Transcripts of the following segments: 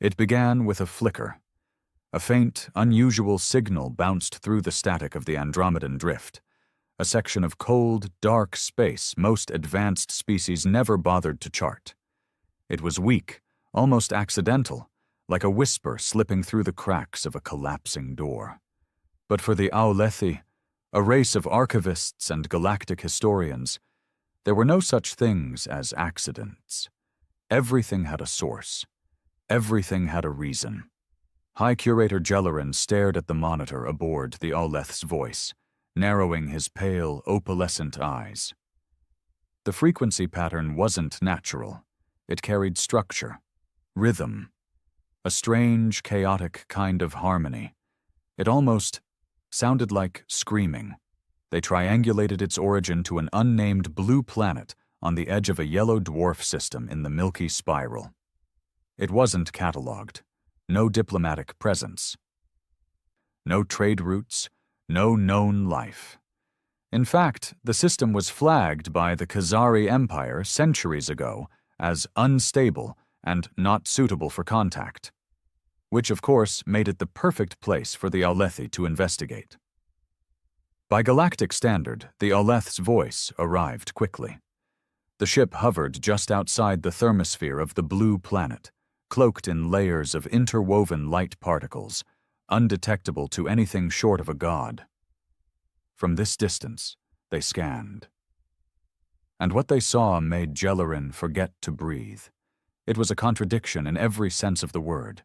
It began with a flicker. A faint, unusual signal bounced through the static of the Andromedan drift, a section of cold, dark space most advanced species never bothered to chart. It was weak, almost accidental, like a whisper slipping through the cracks of a collapsing door. But for the Aulethi, a race of archivists and galactic historians, there were no such things as accidents. Everything had a source. Everything had a reason. High Curator Gellerin stared at the monitor aboard the Auleth's voice, narrowing his pale, opalescent eyes. The frequency pattern wasn't natural. It carried structure, rhythm, a strange, chaotic kind of harmony. It almost sounded like screaming. They triangulated its origin to an unnamed blue planet on the edge of a yellow dwarf system in the Milky Spiral. It wasn't catalogued. No diplomatic presence. No trade routes, no known life. In fact, the system was flagged by the Khazari Empire centuries ago as unstable and not suitable for contact, which of course made it the perfect place for the Aulethi to investigate. By galactic standard, the Auleth's voice arrived quickly. The ship hovered just outside the thermosphere of the blue planet, cloaked in layers of interwoven light particles, undetectable to anything short of a god. From this distance, they scanned. And what they saw made Gellerin forget to breathe. It was a contradiction in every sense of the word.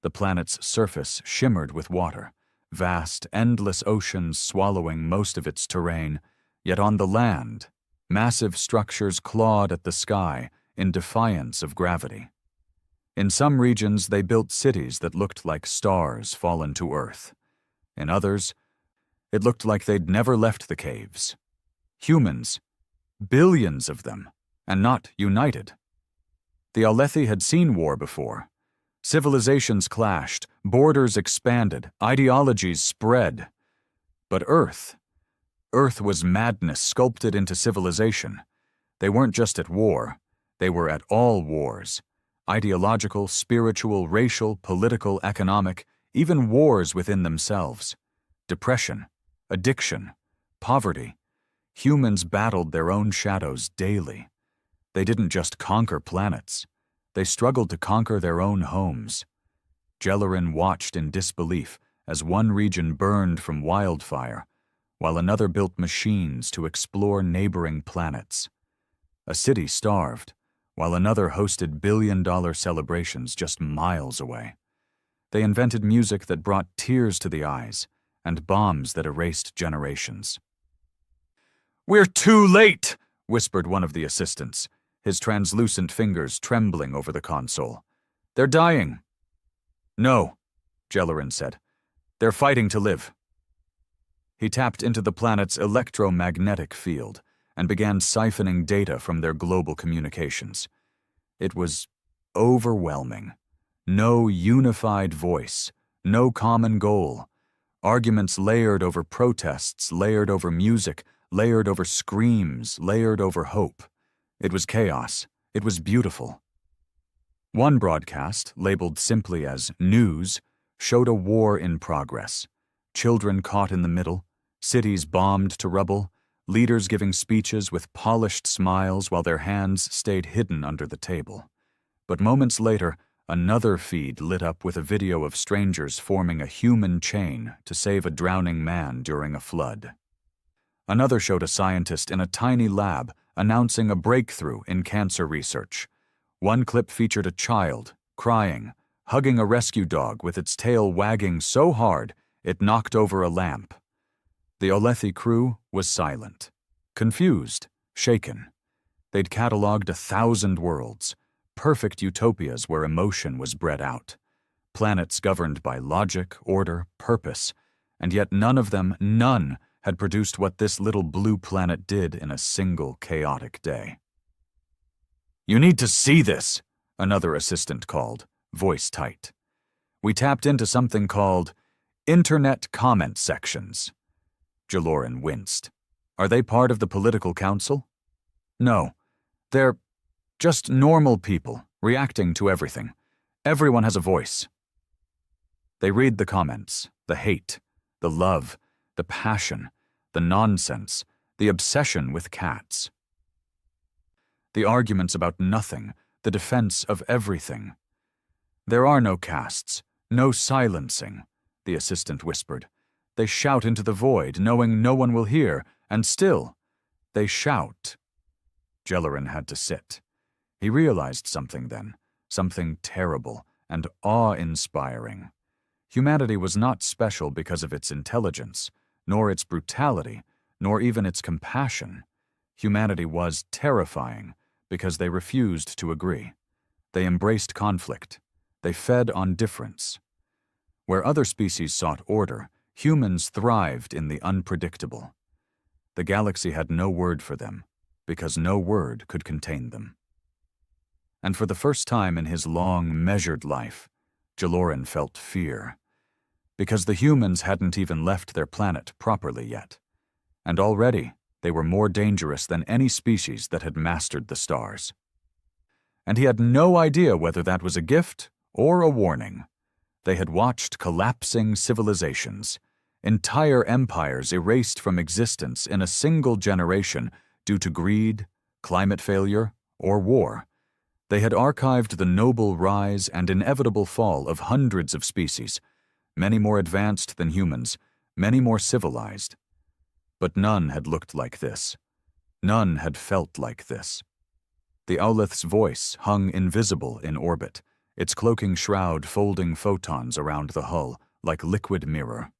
The planet's surface shimmered with water, vast, endless oceans swallowing most of its terrain, yet on the land, massive structures clawed at the sky in defiance of gravity. In some regions, they built cities that looked like stars fallen to earth. In others, it looked like they'd never left the caves. Humans, billions of them, and not united. The Aulethi had seen war before. Civilizations clashed, borders expanded, ideologies spread. But Earth was madness sculpted into civilization. They weren't just at war, they were at all wars. Ideological, spiritual, racial, political, economic, even wars within themselves. Depression, addiction, poverty. Humans battled their own shadows daily. They didn't just conquer planets. They struggled to conquer their own homes. Gellerin watched in disbelief as one region burned from wildfire, while another built machines to explore neighboring planets. A city starved, while another hosted billion-dollar celebrations just miles away. They invented music that brought tears to the eyes, and bombs that erased generations. "We're too late," whispered one of the assistants, his translucent fingers trembling over the console. "They're dying." "No," Gellerin said. "They're fighting to live." He tapped into the planet's electromagnetic field and began siphoning data from their global communications. It was overwhelming. No unified voice, no common goal. Arguments layered over protests, layered over music, layered over screams, layered over hope. It was chaos. It was beautiful. One broadcast, labeled simply as news, showed a war in progress. Children caught in the middle, cities bombed to rubble, leaders giving speeches with polished smiles while their hands stayed hidden under the table. But moments later, another feed lit up with a video of strangers forming a human chain to save a drowning man during a flood. Another showed a scientist in a tiny lab announcing a breakthrough in cancer research. One clip featured a child, crying, hugging a rescue dog with its tail wagging so hard it knocked over a lamp. The Aulethi crew was silent, confused, shaken. They'd catalogued 1,000 worlds, perfect utopias where emotion was bred out, planets governed by logic, order, purpose, and yet none had produced what this little blue planet did in a single chaotic day. "You need to see this," another assistant called, voice tight. "We tapped into something called Internet Comment Sections." Gellerin winced. "Are they part of the political council?" "No. They're just normal people, reacting to everything. Everyone has a voice. They read the comments, the hate, the love, the passion, the nonsense, the obsession with cats. The arguments about nothing, the defense of everything. There are no castes, no silencing, the assistant whispered. They shout into the void, knowing no one will hear, and still, they shout. Jellerin had to sit. He realized something then, something terrible and awe-inspiring. Humanity was not special because of its intelligence, nor its brutality, nor even its compassion. Humanity was terrifying because they refused to agree. They embraced conflict. They fed on difference. Where other species sought order, humans thrived in the unpredictable. The galaxy had no word for them, because no word could contain them. And for the first time in his long, measured life, Jellerin felt fear. Because the humans hadn't even left their planet properly yet. And already, they were more dangerous than any species that had mastered the stars. And he had no idea whether that was a gift or a warning. They had watched collapsing civilizations, entire empires erased from existence in a single generation due to greed, climate failure, or war. They had archived the noble rise and inevitable fall of hundreds of species, many more advanced than humans, many more civilized. But none had looked like this. None had felt like this. The Owleth's voice hung invisible in orbit, its cloaking shroud folding photons around the hull like liquid mirror.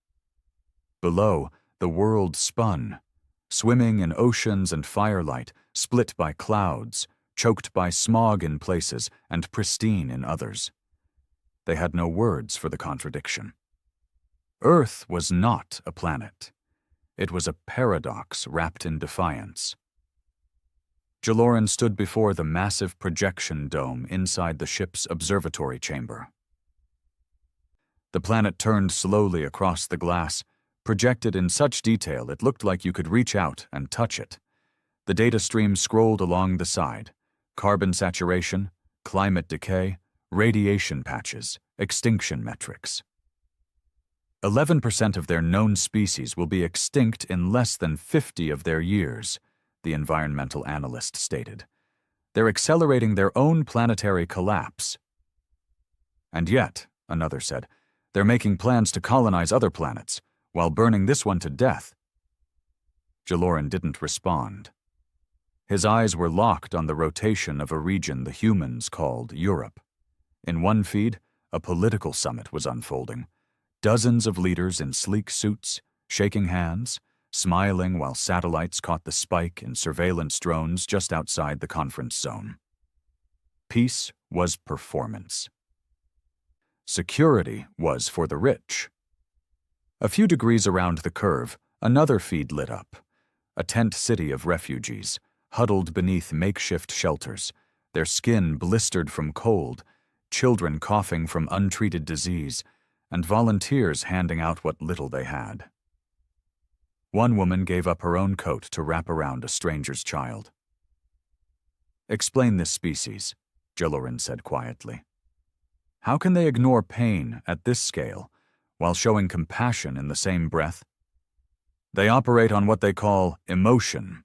Below, the world spun, swimming in oceans and firelight, split by clouds, choked by smog in places and pristine in others. They had no words for the contradiction. Earth was not a planet. It was a paradox wrapped in defiance. Jellerin stood before the massive projection dome inside the ship's observatory chamber. The planet turned slowly across the glass, projected in such detail it looked like you could reach out and touch it. The data stream scrolled along the side: carbon saturation, climate decay, radiation patches, extinction metrics. 11% of their known species will be extinct in less than 50 of their years, the environmental analyst stated. They're accelerating their own planetary collapse. And yet, another said, they're making plans to colonize other planets, while burning this one to death. Jellerin didn't respond. His eyes were locked on the rotation of a region the humans called Europe. In one feed, a political summit was unfolding. Dozens of leaders in sleek suits, shaking hands, smiling while satellites caught the spike in surveillance drones just outside the conference zone. Peace was performance. Security was for the rich. A few degrees around the curve, another feed lit up. A tent city of refugees, huddled beneath makeshift shelters, their skin blistered from cold, children coughing from untreated disease, and volunteers handing out what little they had. One woman gave up her own coat to wrap around a stranger's child. "Explain this species," Jellerin said quietly. "How can they ignore pain at this scale while showing compassion in the same breath?" "They operate on what they call emotion,"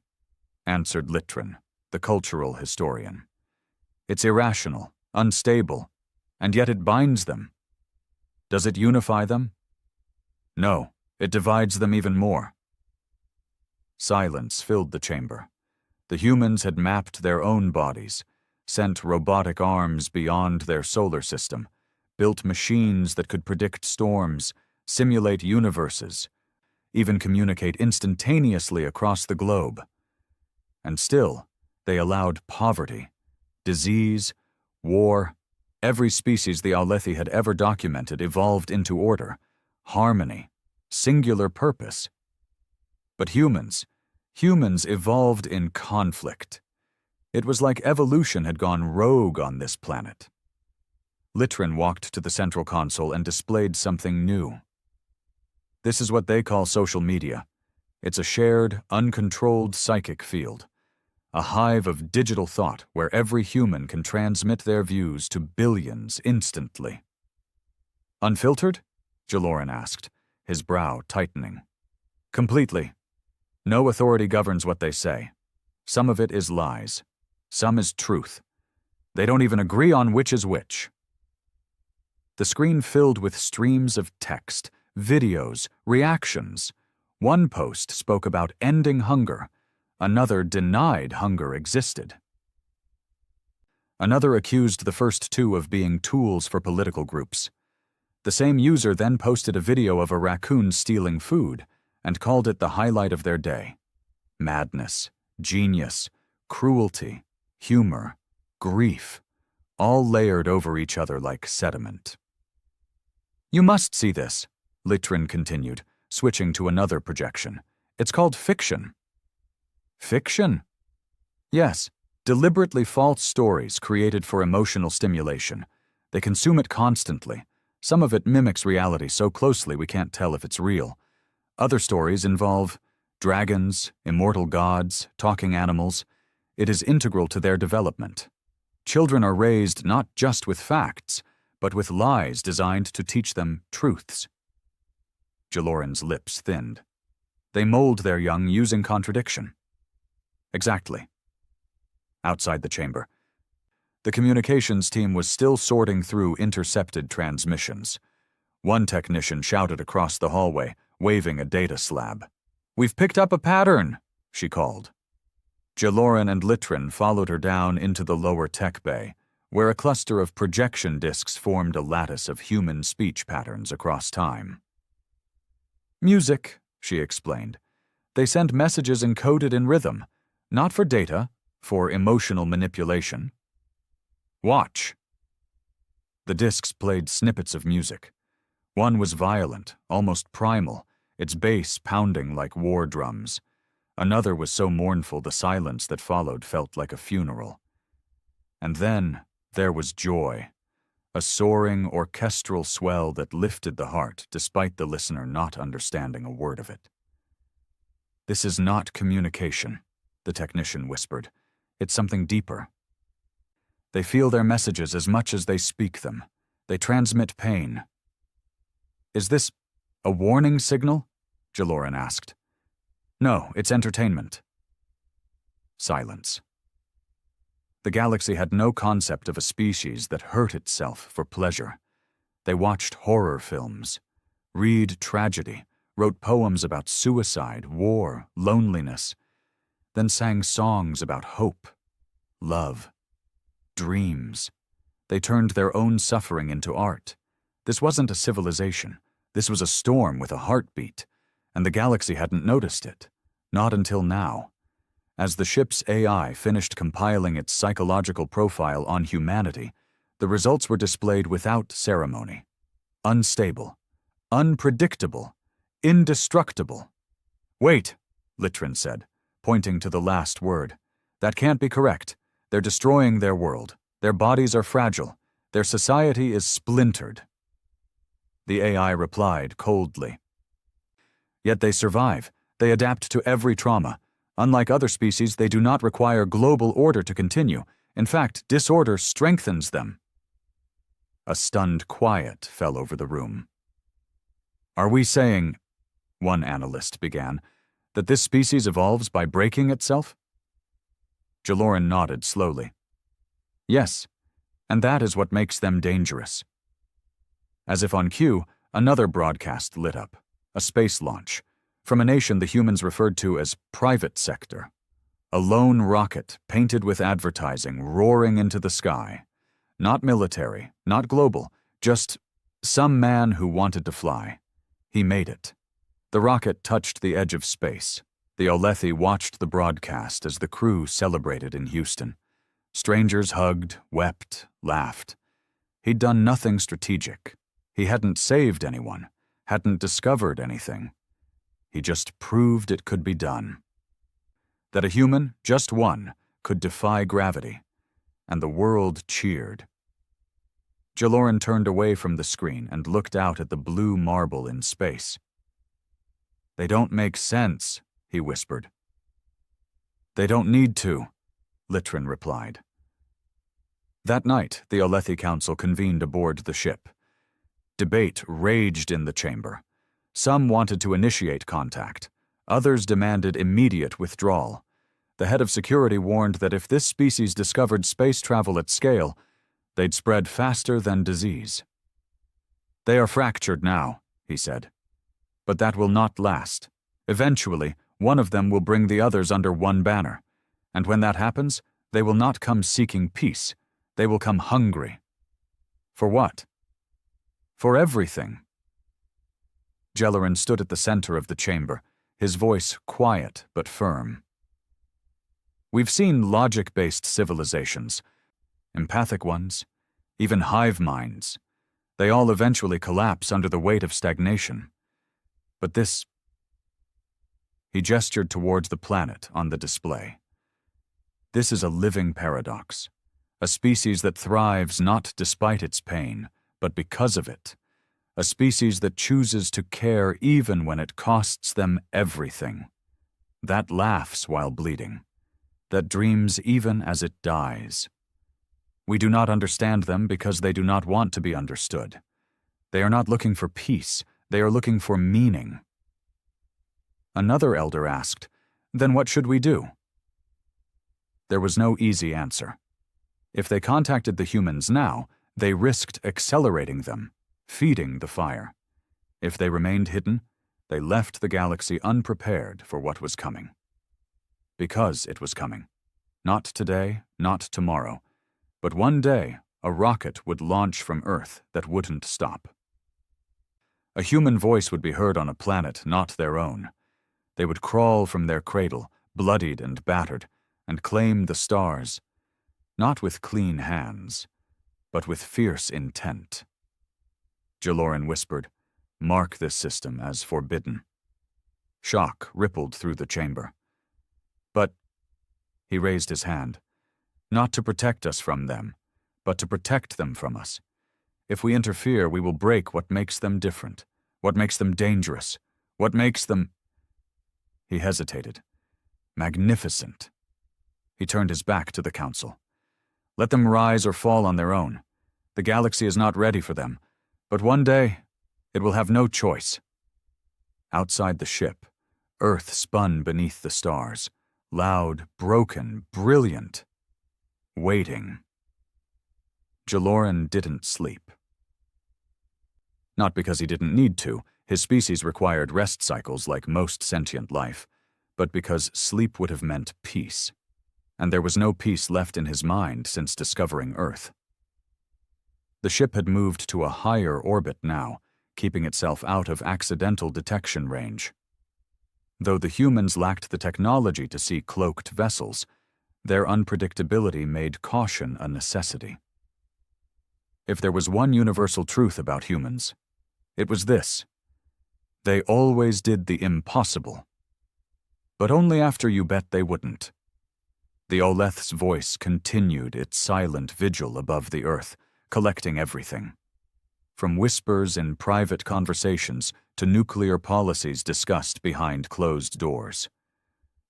answered Litrin, the cultural historian. "It's irrational, unstable, and yet it binds them. Does it unify them? No, it divides them even more." Silence filled the chamber. The humans had mapped their own bodies, sent robotic arms beyond their solar system, built machines that could predict storms, simulate universes, even communicate instantaneously across the globe. And still, they allowed poverty, disease, war. Every species the Owlethi had ever documented evolved into order, harmony, singular purpose. But humans evolved in conflict. It was like evolution had gone rogue on this planet. Litrin walked to the central console and displayed something new. "This is what they call social media. It's a shared, uncontrolled psychic field. a hive of digital thought where every human can transmit their views to billions instantly. Unfiltered? Jaloran asked, his brow tightening. Completely. No authority governs what they say. Some of it is lies. Some is truth. They don't even agree on which is which. The screen filled with streams of text, videos, reactions. One post spoke about ending hunger. Another denied hunger existed. Another accused the first two of being tools for political groups. The same user then posted a video of a raccoon stealing food and called it the highlight of their day. Madness, genius, cruelty, humor, grief, all layered over each other like sediment. You must see this, Litrin continued, switching to another projection. It's called fiction. Fiction? Yes, deliberately false stories created for emotional stimulation. They consume it constantly. Some of it mimics reality so closely we can't tell if it's real. Other stories involve dragons, immortal gods, talking animals. It is integral to their development. Children are raised not just with facts, but with lies designed to teach them truths. Jaloran's lips thinned. They mold their young using contradiction. Exactly. Outside the chamber, the communications team was still sorting through intercepted transmissions. One technician shouted across the hallway, waving a data slab. "We've picked up a pattern," she called. Jaloran and Litrin followed her down into the lower tech bay, where a cluster of projection discs formed a lattice of human speech patterns across time. Music, she explained. They send messages encoded in rhythm, not for data, for emotional manipulation. Watch. The discs played snippets of music. One was violent, almost primal, its bass pounding like war drums. Another was so mournful the silence that followed felt like a funeral. And then there was joy, a soaring orchestral swell that lifted the heart despite the listener not understanding a word of it. "This is not communication," the technician whispered. "It's something deeper. They feel their messages as much as they speak them. They transmit pain." "Is this a warning signal?" Jaloran asked. "No, it's entertainment." Silence. The galaxy had no concept of a species that hurt itself for pleasure. They watched horror films, read tragedy, wrote poems about suicide, war, loneliness, then sang songs about hope, love, dreams. They turned their own suffering into art. This wasn't a civilization. This was a storm with a heartbeat, and the galaxy hadn't noticed it. Not until now. As the ship's AI finished compiling its psychological profile on humanity, the results were displayed without ceremony. Unstable, unpredictable, indestructible. "Wait," Litrin said, pointing to the last word. "That can't be correct. They're destroying their world. Their bodies are fragile. Their society is splintered." The AI replied coldly. "Yet they survive. They adapt to every trauma. Unlike other species, they do not require global order to continue. In fact, disorder strengthens them." A stunned quiet fell over the room. "Are we saying," one analyst began, "that this species evolves by breaking itself?" Jaloran nodded slowly. "Yes, and that is what makes them dangerous." As if on cue, another broadcast lit up, a space launch, from a nation the humans referred to as private sector. A lone rocket, painted with advertising, roaring into the sky. Not military, not global, just some man who wanted to fly. He made it. The rocket touched the edge of space. The Olethi watched the broadcast as the crew celebrated in Houston. Strangers hugged, wept, laughed. He'd done nothing strategic. He hadn't saved anyone, hadn't discovered anything. He just proved it could be done. That a human, just one, could defy gravity. And the world cheered. Jaloran turned away from the screen and looked out at the blue marble in space. "They don't make sense," he whispered. "They don't need to," Litrin replied. That night, the Alethi Council convened aboard the ship. Debate raged in the chamber. Some wanted to initiate contact. Others demanded immediate withdrawal. The head of security warned that if this species discovered space travel at scale, they'd spread faster than disease. They are fractured now, he said. But that will not last. Eventually, one of them will bring the others under one banner. And when that happens, they will not come seeking peace. They will come hungry. For what? For everything. Jellerin stood at the center of the chamber, his voice quiet but firm. We've seen logic-based civilizations, empathic ones, even hive minds. They all eventually collapse under the weight of stagnation. But this... He gestured towards the planet on the display. This is a living paradox, a species that thrives not despite its pain, but because of it, a species that chooses to care even when it costs them everything, that laughs while bleeding, that dreams even as it dies. We do not understand them because they do not want to be understood. They are not looking for peace, they are looking for meaning. Another elder asked, "Then what should we do?" There was no easy answer. If they contacted the humans now, they risked accelerating them, feeding the fire. If they remained hidden, they left the galaxy unprepared for what was coming. Because it was coming. Not today, not tomorrow, but one day a rocket would launch from Earth that wouldn't stop. A human voice would be heard on a planet not their own. They would crawl from their cradle, bloodied and battered, and claim the stars, not with clean hands, but with fierce intent. Jellerin whispered, "Mark this system as forbidden." Shock rippled through the chamber. But, he raised his hand, not to protect us from them, but to protect them from us. If we interfere, we will break what makes them different, what makes them dangerous, what makes them... He hesitated. Magnificent. He turned his back to the council. Let them rise or fall on their own. The galaxy is not ready for them, but one day it will have no choice. Outside the ship, Earth spun beneath the stars, loud, broken, brilliant, waiting. Jellerin didn't sleep. Not because he didn't need to, his species required rest cycles like most sentient life, but because sleep would have meant peace. And there was no peace left in his mind since discovering Earth. The ship had moved to a higher orbit now, keeping itself out of accidental detection range. Though the humans lacked the technology to see cloaked vessels, their unpredictability made caution a necessity. If there was one universal truth about humans, it was this: they always did the impossible, but only after you bet they wouldn't. The Oleth's voice continued its silent vigil above the Earth, collecting everything. From whispers in private conversations to nuclear policies discussed behind closed doors.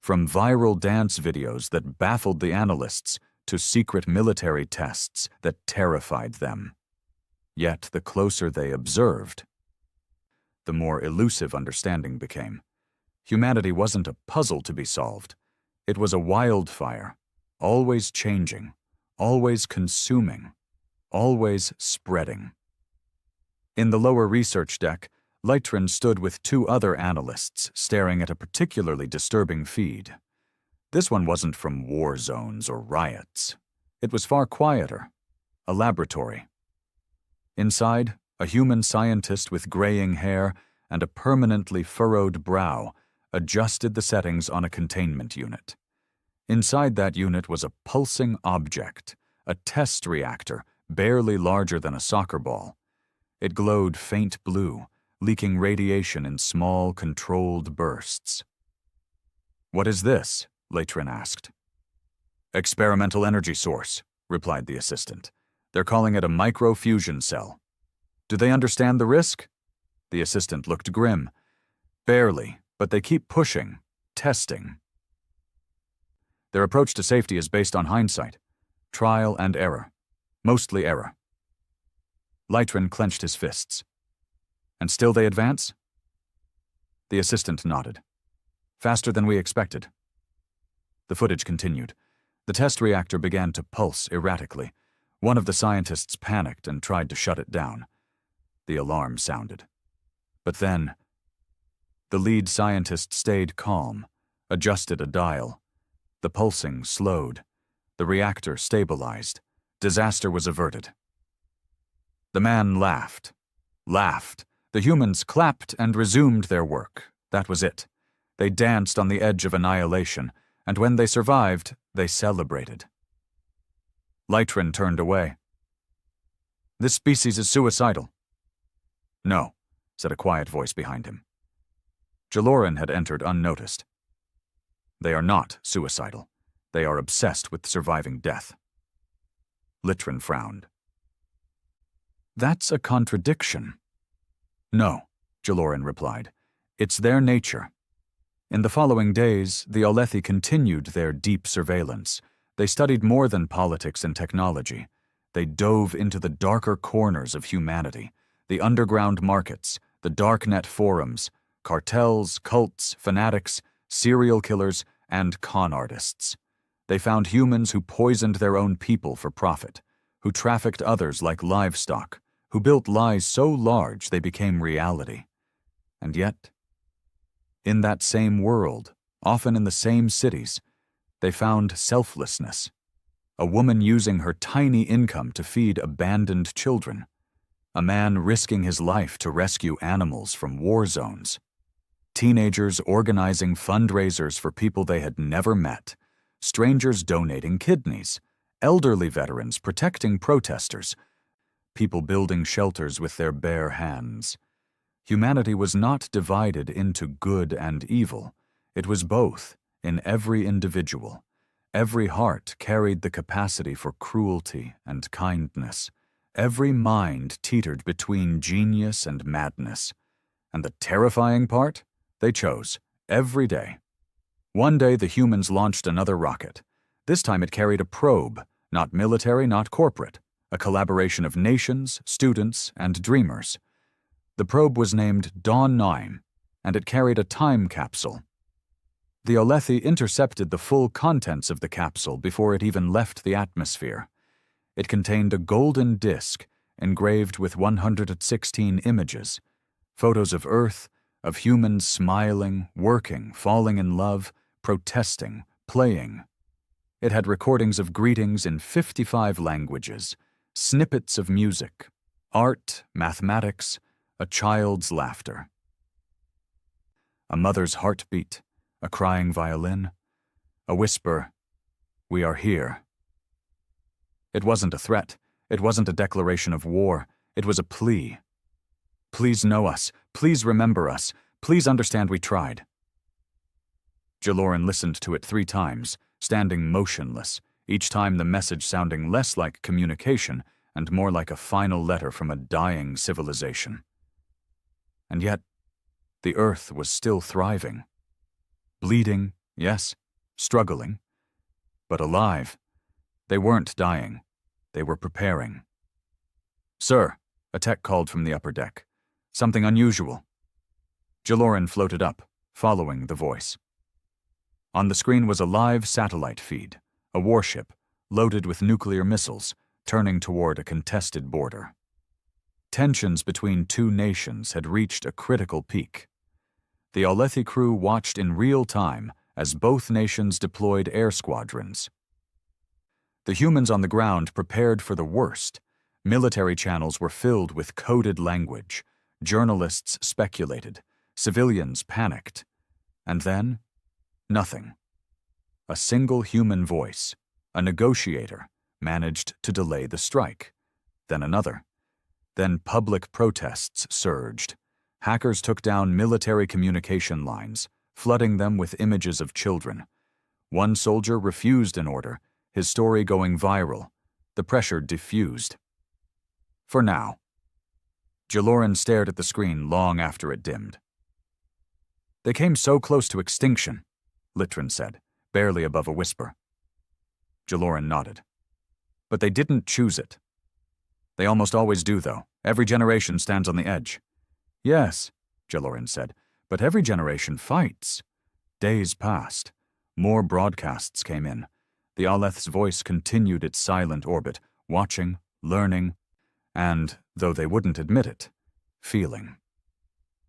From viral dance videos that baffled the analysts to secret military tests that terrified them. Yet the closer they observed, the more elusive understanding became. Humanity wasn't a puzzle to be solved. It was a wildfire, always changing, always consuming, always spreading. In the lower research deck, Litrin stood with two other analysts staring at a particularly disturbing feed. This one wasn't from war zones or riots. It was far quieter, a laboratory. Inside, a human scientist with graying hair and a permanently furrowed brow adjusted the settings on a containment unit. Inside that unit was a pulsing object, a test reactor barely larger than a soccer ball. It glowed faint blue, leaking radiation in small, controlled bursts. "What is this?" Litrin asked. "Experimental energy source," replied the assistant. "They're calling it a micro-fusion cell." "Do they understand the risk?" The assistant looked grim. "Barely, but they keep pushing, testing." Their approach to safety is based on hindsight, trial and error, mostly error. Lytron clenched his fists. And still they advance? The assistant nodded. Faster than we expected. The footage continued. The test reactor began to pulse erratically. One of the scientists panicked and tried to shut it down. The alarm sounded. But then, the lead scientist stayed calm, adjusted a dial. The pulsing slowed. The reactor stabilized. Disaster was averted. The man laughed. The humans clapped and resumed their work. That was it. They danced on the edge of annihilation, and when they survived, they celebrated. Lytron turned away. This species is suicidal. No, said a quiet voice behind him. Jaloran had entered unnoticed. They are not suicidal. They are obsessed with surviving death. Lytron frowned. That's a contradiction. No, Jaloran replied. It's their nature. In the following days, the Alethi continued their deep surveillance. They studied more than politics and technology. They dove into the darker corners of humanity, the underground markets, the darknet forums, cartels, cults, fanatics, serial killers, and con artists. They found humans who poisoned their own people for profit, who trafficked others like livestock, who built lies so large they became reality. And yet, in that same world, often in the same cities, they found selflessness. A woman using her tiny income to feed abandoned children. A man risking his life to rescue animals from war zones. Teenagers organizing fundraisers for people they had never met. Strangers donating kidneys. Elderly veterans protecting protesters. People building shelters with their bare hands. Humanity was not divided into good and evil. It was both, in every individual. Every heart carried the capacity for cruelty and kindness. Every mind teetered between genius and madness. And the terrifying part? They chose, every day. One day the humans launched another rocket. This time it carried a probe, not military, not corporate, a collaboration of nations, students, and dreamers. The probe was named Dawn 9, and it carried a time capsule. The Alethi intercepted the full contents of the capsule before it even left the atmosphere. It contained a golden disc engraved with 116 images, photos of Earth, of humans smiling, working, falling in love, protesting, playing. It had recordings of greetings in 55 languages, snippets of music, art, mathematics, a child's laughter. A mother's heartbeat, a crying violin, a whisper, "We are here." It wasn't a threat. It wasn't a declaration of war. It was a plea. Please know us. Please remember us. Please understand we tried. Jaloran listened to it 3 times, standing motionless, each time the message sounding less like communication and more like a final letter from a dying civilization. And yet, the Earth was still thriving. Bleeding, yes, struggling, but alive. They weren't dying. They were preparing. "Sir," a tech called from the upper deck. "Something unusual." Jaloran floated up, following the voice. On the screen was a live satellite feed, a warship, loaded with nuclear missiles, turning toward a contested border. Tensions between 2 nations had reached a critical peak. The Alethi crew watched in real time as both nations deployed air squadrons. The humans on the ground prepared for the worst. Military channels were filled with coded language. Journalists speculated. Civilians panicked. And then, nothing. A single human voice, a negotiator, managed to delay the strike. Then another. Then public protests surged. Hackers took down military communication lines, flooding them with images of children. One soldier refused an order, his story going viral. The pressure diffused. For now. Jaloran stared at the screen long after it dimmed. "They came so close to extinction," Lytron said, barely above a whisper. Jaloran nodded. But they didn't choose it. They almost always do, though. Every generation stands on the edge. Yes, Jaloran said, but every generation fights. Days passed. More broadcasts came in. The Aleth's voice continued its silent orbit, watching, learning, and, though they wouldn't admit it, feeling.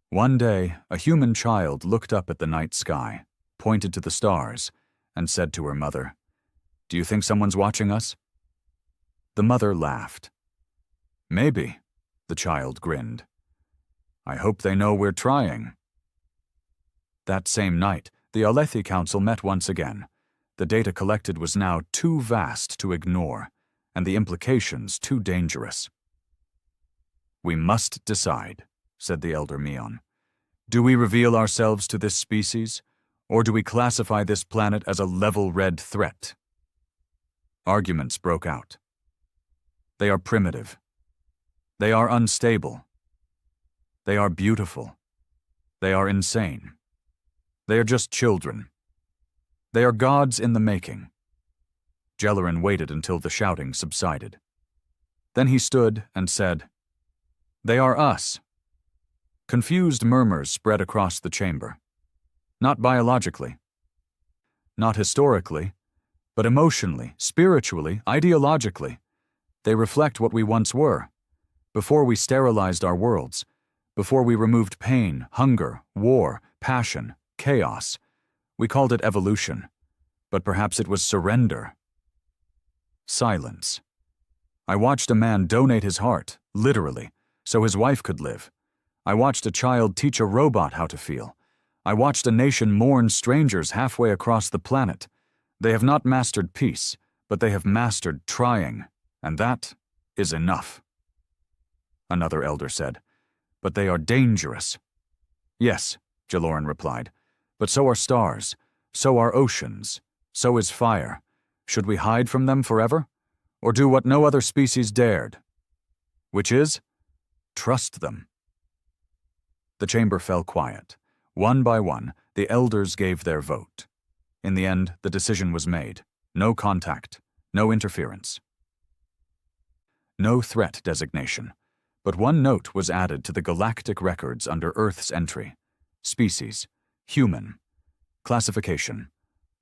One day, a human child looked up at the night sky, pointed to the stars, and said to her mother, "Do you think someone's watching us?" The mother laughed. "Maybe," the child grinned. "I hope they know we're trying." That same night, the Alethi Council met once again. The data collected was now too vast to ignore, and the implications too dangerous. "We must decide," said the elder Meon. "Do we reveal ourselves to this species, or do we classify this planet as a level red threat?" Arguments broke out. They are primitive. They are unstable. They are beautiful. They are insane. They are just children. They are gods in the making. Jaloran waited until the shouting subsided. Then he stood and said, "They are us." Confused murmurs spread across the chamber. Not biologically. Not historically, but emotionally, spiritually, ideologically. They reflect what we once were, before we sterilized our worlds, before we removed pain, hunger, war, passion, chaos. We called it evolution, but perhaps it was surrender. Silence. I watched a man donate his heart, literally, so his wife could live. I watched a child teach a robot how to feel. I watched a nation mourn strangers halfway across the planet. They have not mastered peace, but they have mastered trying, and that is enough. Another elder said, "But they are dangerous." "Yes," Jaloran replied, "but so are stars, so are oceans, so is fire. Should we hide from them forever, or do what no other species dared? Which is, trust them." The chamber fell quiet. One by one, the elders gave their vote. In the end, the decision was made. No contact, no interference. No threat designation, but one note was added to the galactic records under Earth's entry. Species, human. Classification,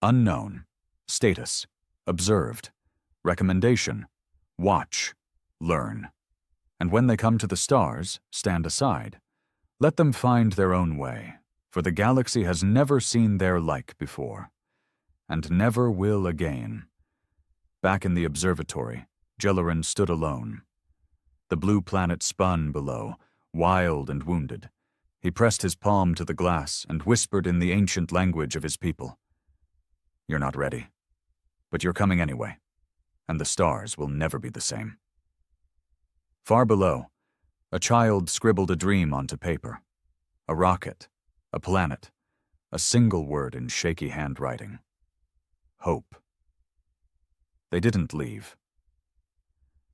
unknown. Status, observed. Recommendation, watch, learn. And when they come to the stars, stand aside. Let them find their own way, for the galaxy has never seen their like before, and never will again. Back in the observatory, Jaloran stood alone. The blue planet spun below, wild and wounded. He pressed his palm to the glass and whispered in the ancient language of his people. "You're not ready, but you're coming anyway, and the stars will never be the same." Far below, a child scribbled a dream onto paper. A rocket, a planet, a single word in shaky handwriting. Hope. They didn't leave.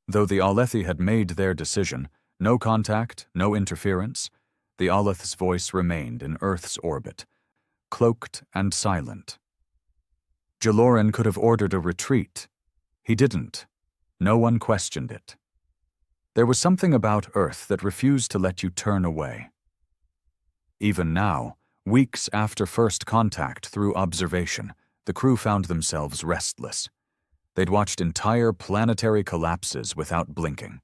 Though the Alethi had made their decision, no contact, no interference, the Aleth's voice remained in Earth's orbit, cloaked and silent. Jaloran could have ordered a retreat. He didn't. No one questioned it. There was something about Earth that refused to let you turn away. Even now, weeks after first contact through observation, the crew found themselves restless. They'd watched entire planetary collapses without blinking.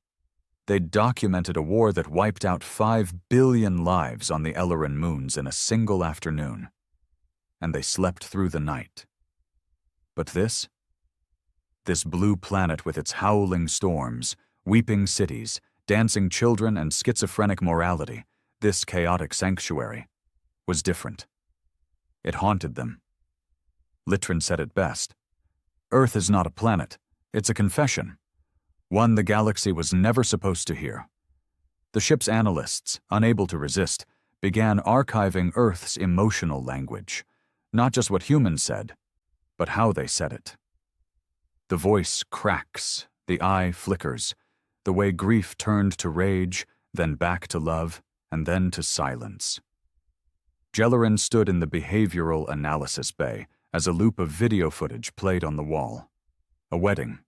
They'd documented a war that wiped out 5 billion lives on the Elleran moons in a single afternoon. And they slept through the night. But this blue planet with its howling storms, weeping cities, dancing children, and schizophrenic morality, this chaotic sanctuary, was different. It haunted them. Litrin said it best. Earth is not a planet, it's a confession. One the galaxy was never supposed to hear. The ship's analysts, unable to resist, began archiving Earth's emotional language, not just what humans said, but how they said it. The voice cracks, the eye flickers, the way grief turned to rage, then back to love, and then to silence. Jaloran stood in the behavioral analysis bay as a loop of video footage played on the wall. A wedding.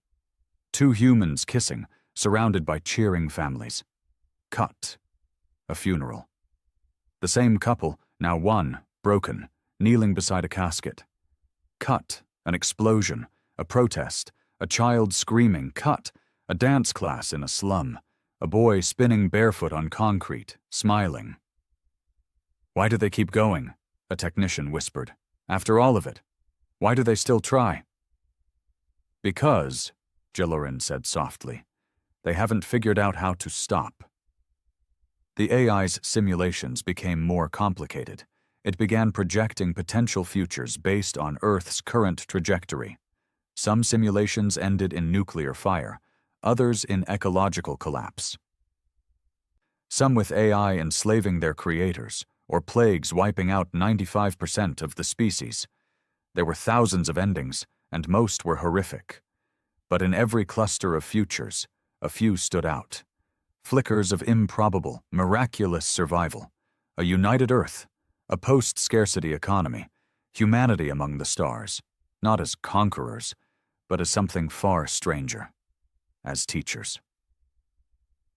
Two humans kissing, surrounded by cheering families. Cut. A funeral. The same couple, now one, broken, kneeling beside a casket. Cut. An explosion. A protest. A child screaming. Cut. A dance class in a slum. A boy spinning barefoot on concrete, smiling. "Why do they keep going?" a technician whispered. "After all of it, why do they still try?" "Because," Jilorin said softly, "they haven't figured out how to stop." The AI's simulations became more complicated. It began projecting potential futures based on Earth's current trajectory. Some simulations ended in nuclear fire, others in ecological collapse. Some with AI enslaving their creators, or plagues wiping out 95% of the species. There were thousands of endings, and most were horrific. But in every cluster of futures, a few stood out. Flickers of improbable, miraculous survival. A united Earth, a post-scarcity economy, humanity among the stars, not as conquerors, but as something far stranger, as teachers.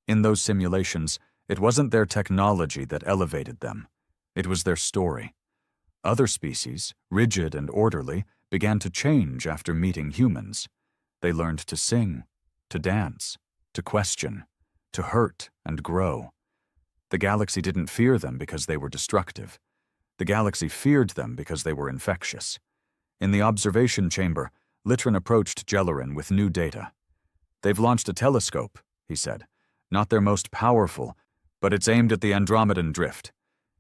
In those simulations, it wasn't their technology that elevated them. It was their story. Other species, rigid and orderly, began to change after meeting humans. They learned to sing, to dance, to question, to hurt and grow. The galaxy didn't fear them because they were destructive. The galaxy feared them because they were infectious. In the observation chamber, Litrin approached Jilorin with new data. "They've launched a telescope," he said. "Not their most powerful, but it's aimed at the Andromedan drift.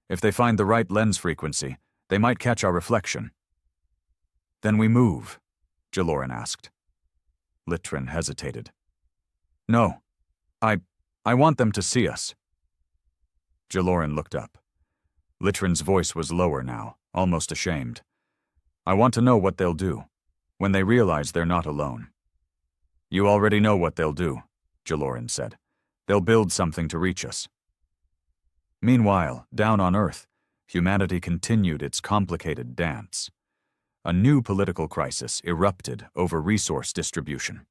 If they find the right lens frequency, they might catch our reflection." "Then we move?" Jilorin asked. Litrin hesitated. "No. I want them to see us." Jilorin looked up. Litrin's voice was lower now, almost ashamed. "I want to know what they'll do, when they realize they're not alone." "You already know what they'll do," Jilorin said. "They'll build something to reach us." Meanwhile, down on Earth, humanity continued its complicated dance. A new political crisis erupted over resource distribution.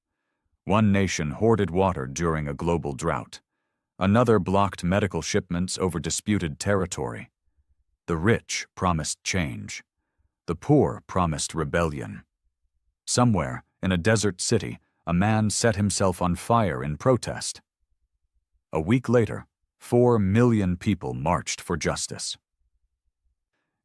One nation hoarded water during a global drought. Another blocked medical shipments over disputed territory. The rich promised change. The poor promised rebellion. Somewhere, in a desert city, a man set himself on fire in protest. A week later, 4 million people marched for justice.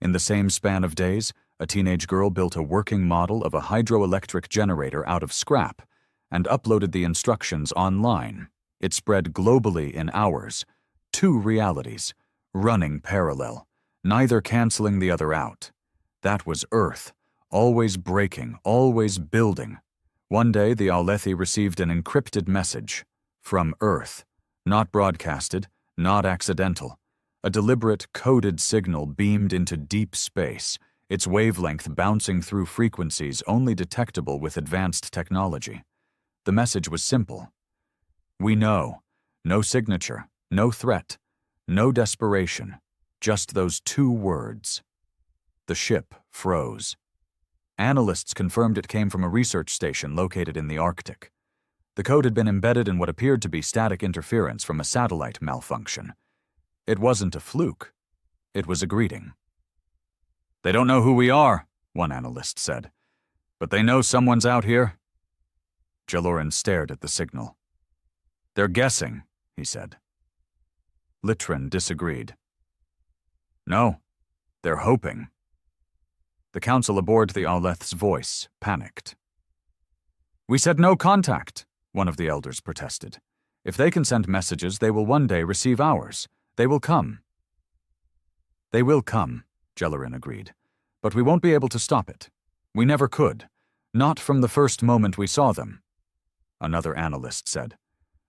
In the same span of days, a teenage girl built a working model of a hydroelectric generator out of scrap and uploaded the instructions online. It spread globally in hours. 2 realities, running parallel, neither canceling the other out. That was Earth, always breaking, always building. One day, the Alethi received an encrypted message from Earth, not broadcasted, not accidental. A deliberate, coded signal beamed into deep space, its wavelength bouncing through frequencies only detectable with advanced technology. The message was simple. "We know. No signature, no threat, no desperation, just those 2 words." The ship froze. Analysts confirmed it came from a research station located in the Arctic. The code had been embedded in what appeared to be static interference from a satellite malfunction. It wasn't a fluke. It was a greeting. "They don't know who we are," one analyst said. "But they know someone's out here." Jilorin stared at the signal. "They're guessing," he said. Litrin disagreed. "No, they're hoping." The council aboard the Aleth's voice panicked. "We said no contact," one of the elders protested. "If they can send messages, they will one day receive ours. They will come." "They will come," Jilorin agreed. "But we won't be able to stop it. We never could. Not from the first moment we saw them." Another analyst said.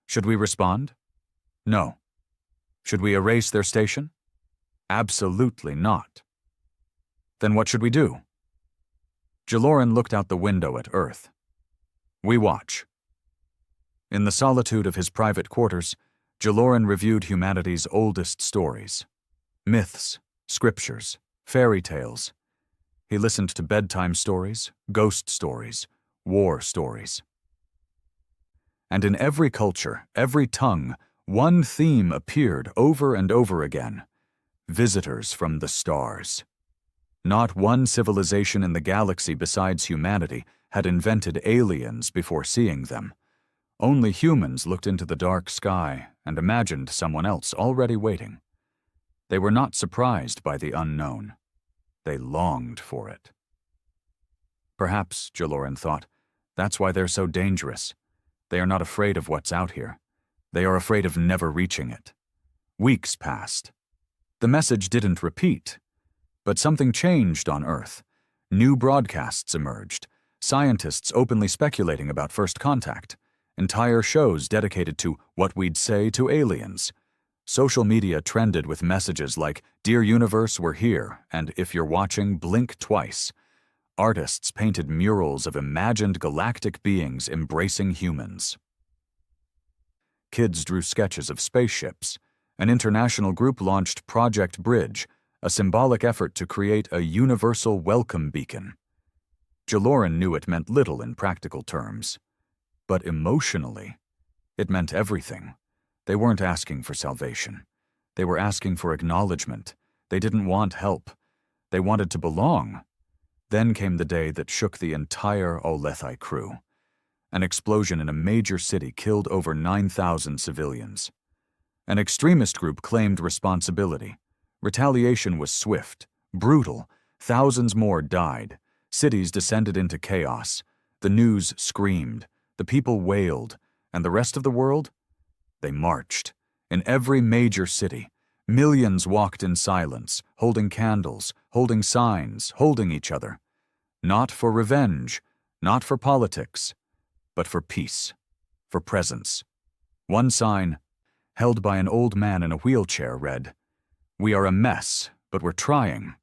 "Should we respond?" "No." "Should we erase their station?" "Absolutely not." "Then what should we do?" Jilorin looked out the window at Earth. "We watch." In the solitude of his private quarters, Jilorin reviewed humanity's oldest stories. Myths, scriptures, fairy tales. He listened to bedtime stories, ghost stories, war stories. And in every culture, every tongue, one theme appeared over and over again: visitors from the stars. Not one civilization in the galaxy besides humanity had invented aliens before seeing them. Only humans looked into the dark sky and imagined someone else already waiting. They were not surprised by the unknown. They longed for it. Perhaps, Jaloran thought, that's why they're so dangerous. They are not afraid of what's out here. They are afraid of never reaching it. Weeks passed. The message didn't repeat. But something changed on Earth. New broadcasts emerged, scientists openly speculating about first contact, entire shows dedicated to what we'd say to aliens. Social media trended with messages like, "Dear Universe, we're here, and if you're watching, blink twice." Artists painted murals of imagined galactic beings embracing humans. Kids drew sketches of spaceships. An international group launched Project Bridge, a symbolic effort to create a universal welcome beacon. Jaloran knew it meant little in practical terms. But emotionally, it meant everything. They weren't asking for salvation. They were asking for acknowledgement. They didn't want help. They wanted to belong. Then came the day that shook the entire Alethi crew. An explosion in a major city killed over 9,000 civilians. An extremist group claimed responsibility. Retaliation was swift, brutal. Thousands more died. Cities descended into chaos. The news screamed. The people wailed. And the rest of the world? They marched. In every major city, millions walked in silence, holding candles, holding signs, holding each other. Not for revenge, not for politics, but for peace, for presence. One sign, held by an old man in a wheelchair, read, "We are a mess, but we're trying."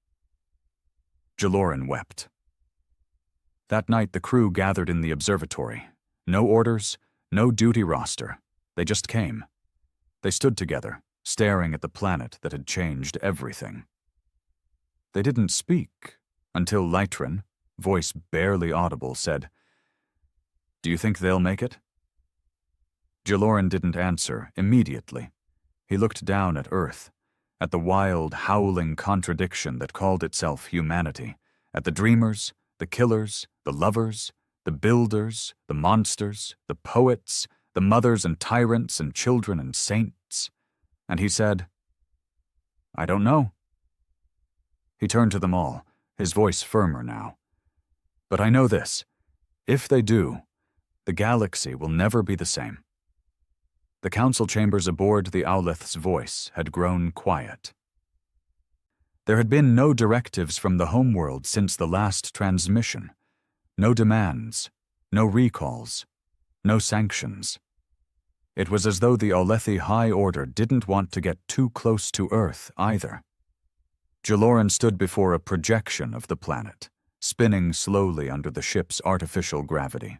Jaloran wept. That night the crew gathered in the observatory. No orders, no duty roster. They just came. They stood together, staring at the planet that had changed everything. They didn't speak until Lytran, voice barely audible, said, "Do you think they'll make it?" Jaloran didn't answer immediately. He looked down at Earth, at the wild, howling contradiction that called itself humanity, at the dreamers, the killers, the lovers, the builders, the monsters, the poets, the mothers and tyrants and children and saints. And he said, "I don't know." He turned to them all, his voice firmer now. "But I know this. If they do, the galaxy will never be the same." The council chambers aboard the Owleth's voice had grown quiet. There had been no directives from the Homeworld since the last transmission. No demands, no recalls, no sanctions. It was as though the Alethi High Order didn't want to get too close to Earth either. Jaloran stood before a projection of the planet, spinning slowly under the ship's artificial gravity.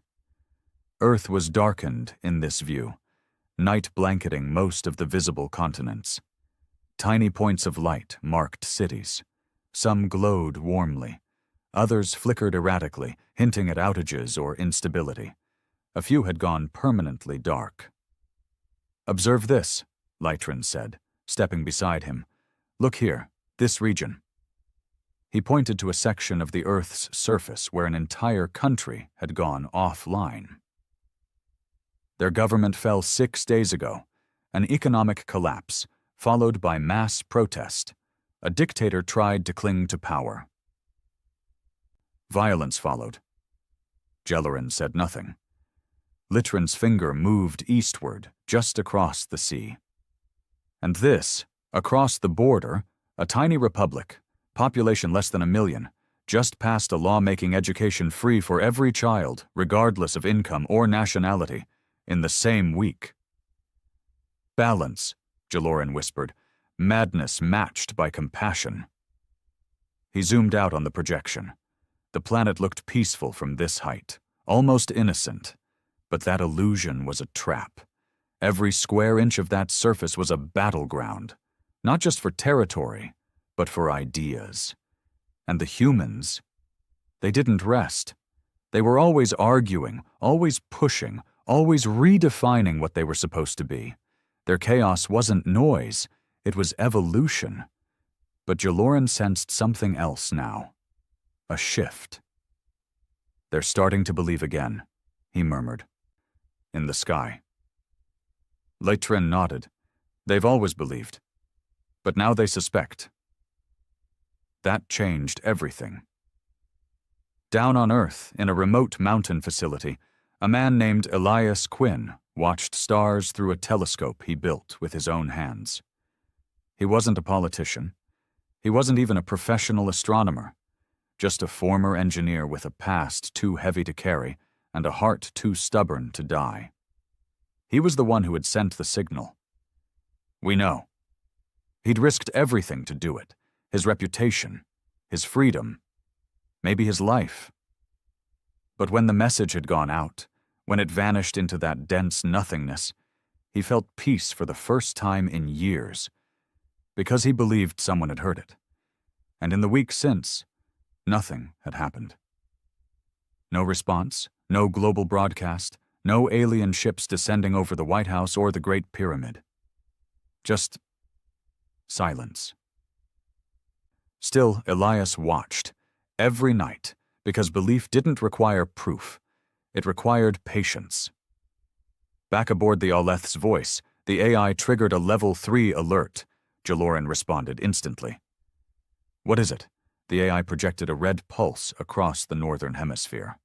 Earth was darkened in this view, night blanketing most of the visible continents. Tiny points of light marked cities. Some glowed warmly. Others flickered erratically, hinting at outages or instability. A few had gone permanently dark. "Observe this," Lytran said, stepping beside him. "Look here, this region." He pointed to a section of the Earth's surface where an entire country had gone offline. Their government fell 6 days ago, an economic collapse, followed by mass protest. A dictator tried to cling to power. Violence followed. Jaloran said nothing. Lytran's finger moved eastward, just across the sea. And this, across the border, a tiny republic, population less than 1 million, just passed a law making education free for every child, regardless of income or nationality, in the same week. "Balance," Jaloran whispered, "madness matched by compassion." He zoomed out on the projection. The planet looked peaceful from this height, almost innocent, but that illusion was a trap. Every square inch of that surface was a battleground, not just for territory, but for ideas. And the humans, they didn't rest. They were always arguing, always pushing, always redefining what they were supposed to be. Their chaos wasn't noise, it was evolution. But Jaloran sensed something else now. A shift. "They're starting to believe again," he murmured. "In the sky." Leitrin nodded. "They've always believed. But now they suspect." That changed everything. Down on Earth, in a remote mountain facility, a man named Elias Quinn watched stars through a telescope he built with his own hands. He wasn't a politician. He wasn't even a professional astronomer. Just a former engineer with a past too heavy to carry and a heart too stubborn to die. He was the one who had sent the signal. We know. He'd risked everything to do it. His reputation, his freedom, maybe his life. But when the message had gone out, when it vanished into that dense nothingness, he felt peace for the first time in years, because he believed someone had heard it. And in the weeks since, nothing had happened. No response, no global broadcast, no alien ships descending over the White House or the Great Pyramid. Just silence. Still, Elias watched, every night, because belief didn't require proof. It required patience. Back aboard the Aleth's voice, the AI triggered a Level 3 alert. Jaloran responded instantly. "What is it?" The AI projected a red pulse across the northern hemisphere.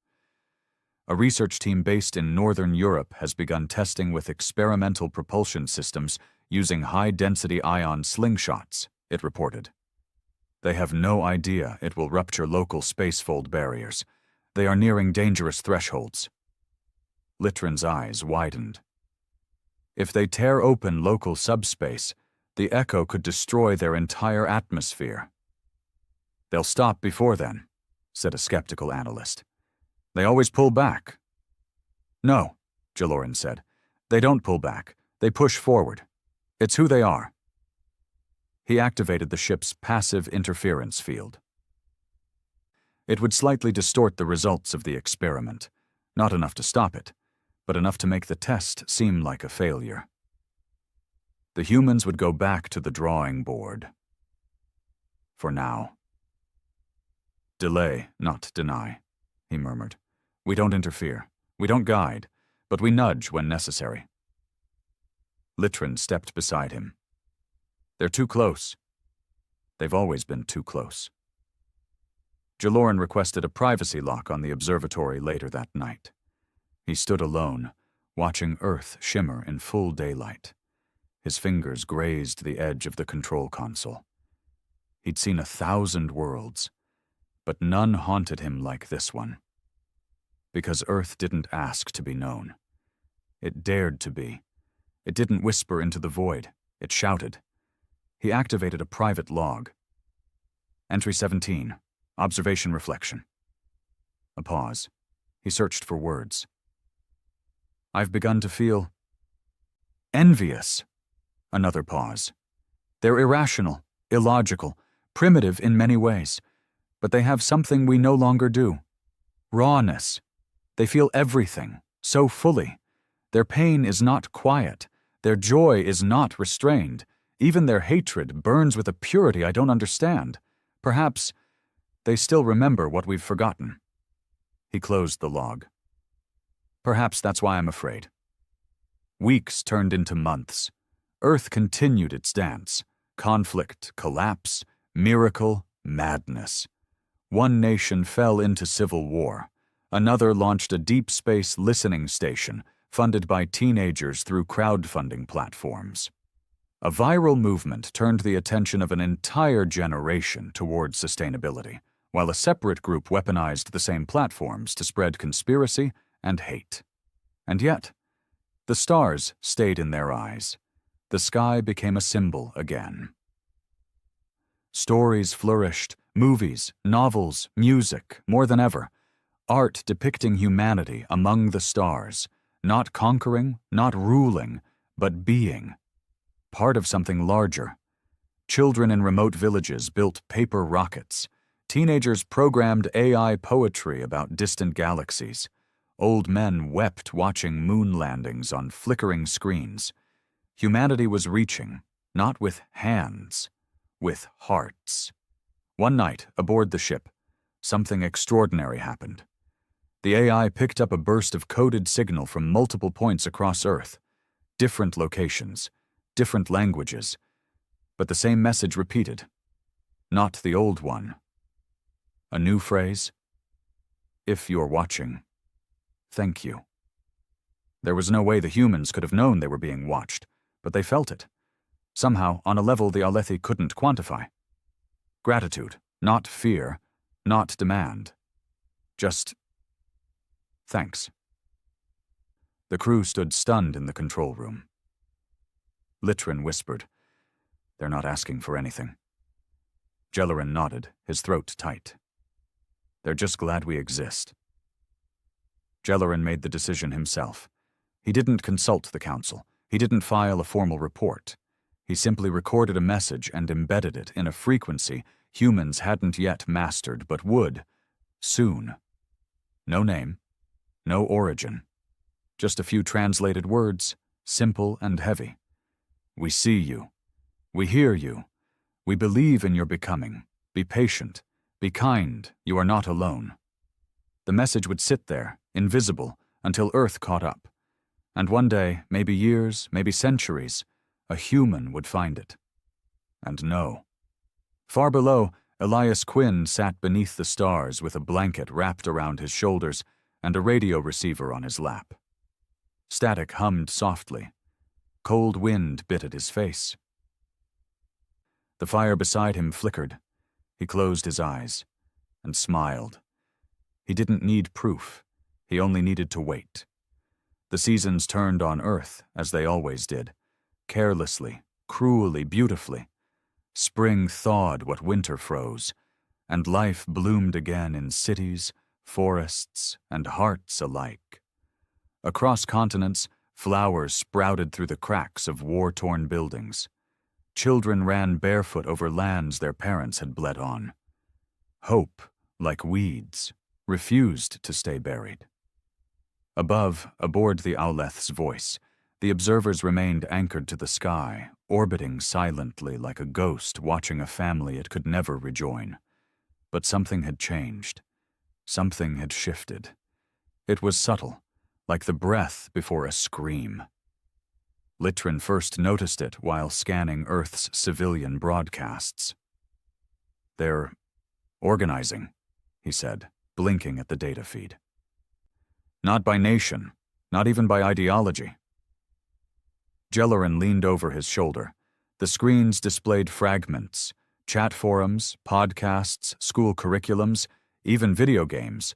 "A research team based in northern Europe has begun testing with experimental propulsion systems using high-density ion slingshots," it reported. "They have no idea it will rupture local spacefold barriers. They are nearing dangerous thresholds." Litrin's eyes widened. If they tear open local subspace, the echo could destroy their entire atmosphere. "They'll stop before then," said a skeptical analyst. "They always pull back." "No," Jaloran said. "They don't pull back. They push forward. It's who they are." He activated the ship's passive interference field. It would slightly distort the results of the experiment, not enough to stop it, but enough to make the test seem like a failure. The humans would go back to the drawing board. For now. "Delay, not deny," he murmured. "We don't interfere. We don't guide, but we nudge when necessary." Litrin stepped beside him. "They're too close." "They've always been too close." Jaloran requested a privacy lock on the observatory later that night. He stood alone, watching Earth shimmer in full daylight. His fingers grazed the edge of the control console. He'd seen 1,000 worlds, but none haunted him like this one. Because Earth didn't ask to be known. It dared to be. It didn't whisper into the void. It shouted. He activated a private log. Entry 17. Observation reflection. A pause. He searched for words. "I've begun to feel envious." Another pause. "They're irrational, illogical, primitive in many ways, but they have something we no longer do. Rawness. They feel everything, so fully. Their pain is not quiet. Their joy is not restrained. Even their hatred burns with a purity I don't understand. Perhaps they still remember what we've forgotten." He closed the log. "Perhaps that's why I'm afraid." Weeks turned into months. Earth continued its dance. Conflict, collapse, miracle, madness. One nation fell into civil war. Another launched a deep space listening station funded by teenagers through crowdfunding platforms. A viral movement turned the attention of an entire generation toward sustainability, while a separate group weaponized the same platforms to spread conspiracy and hate. And yet, the stars stayed in their eyes. The sky became a symbol again. Stories flourished, movies, novels, music, more than ever. Art depicting humanity among the stars, not conquering, not ruling, but being. Part of something larger. Children in remote villages built paper rockets. Teenagers programmed AI poetry about distant galaxies. Old men wept watching moon landings on flickering screens. Humanity was reaching, not with hands, with hearts. One night, aboard the ship, something extraordinary happened. The AI picked up a burst of coded signal from multiple points across Earth, different locations, different languages, but the same message repeated. Not the old one. A new phrase. If you're watching, thank you. There was no way the humans could have known they were being watched, but they felt it. Somehow, on a level the Alethi couldn't quantify. Gratitude, not fear, not demand. Just thanks. The crew stood stunned in the control room. Litrin whispered, "They're not asking for anything." Jellerin nodded, his throat tight. "They're just glad we exist." Jellerin made the decision himself. He didn't consult the council. He didn't file a formal report. He simply recorded a message and embedded it in a frequency humans hadn't yet mastered but would, soon. No name, no origin. Just a few translated words, simple and heavy. We see you. We hear you. We believe in your becoming. Be patient. Be kind. You are not alone. The message would sit there, invisible, until Earth caught up. And one day, maybe years, maybe centuries, a human would find it. And know. Far below, Elias Quinn sat beneath the stars with a blanket wrapped around his shoulders and a radio receiver on his lap. Static hummed softly. Cold wind bit at his face. The fire beside him flickered. He closed his eyes and smiled. He didn't need proof. He only needed to wait. The seasons turned on Earth, as they always did, carelessly, cruelly, beautifully. Spring thawed what winter froze, and life bloomed again in cities, forests, and hearts alike. Across continents, flowers sprouted through the cracks of war-torn buildings. Children ran barefoot over lands their parents had bled on. Hope, like weeds, refused to stay buried. Above, aboard the Auleth's voice, the observers remained anchored to the sky, orbiting silently like a ghost watching a family it could never rejoin. But something had changed. Something had shifted. It was subtle, like the breath before a scream. Litrin first noticed it while scanning Earth's civilian broadcasts. "They're organizing," he said, blinking at the data feed. "Not by nation, not even by ideology." Jellerin leaned over his shoulder. The screens displayed fragments, chat forums, podcasts, school curriculums, even video games.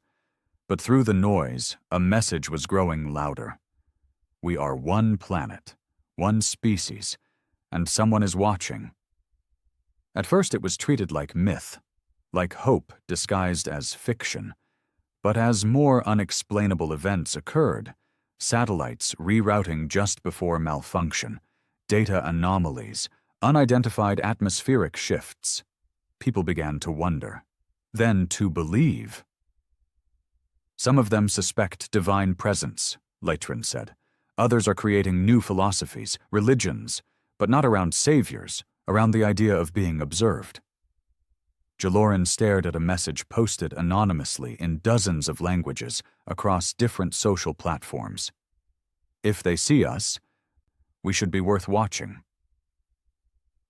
But through the noise, a message was growing louder. We are one planet, one species, and someone is watching. At first it was treated like myth, like hope disguised as fiction. But as more unexplainable events occurred, satellites rerouting just before malfunction, data anomalies, unidentified atmospheric shifts, people began to wonder, then to believe. Some of them suspect divine presence, Litrin said. Others are creating new philosophies, religions, but not around saviors, around the idea of being observed. Jellerin stared at a message posted anonymously in dozens of languages across different social platforms. If they see us, we should be worth watching.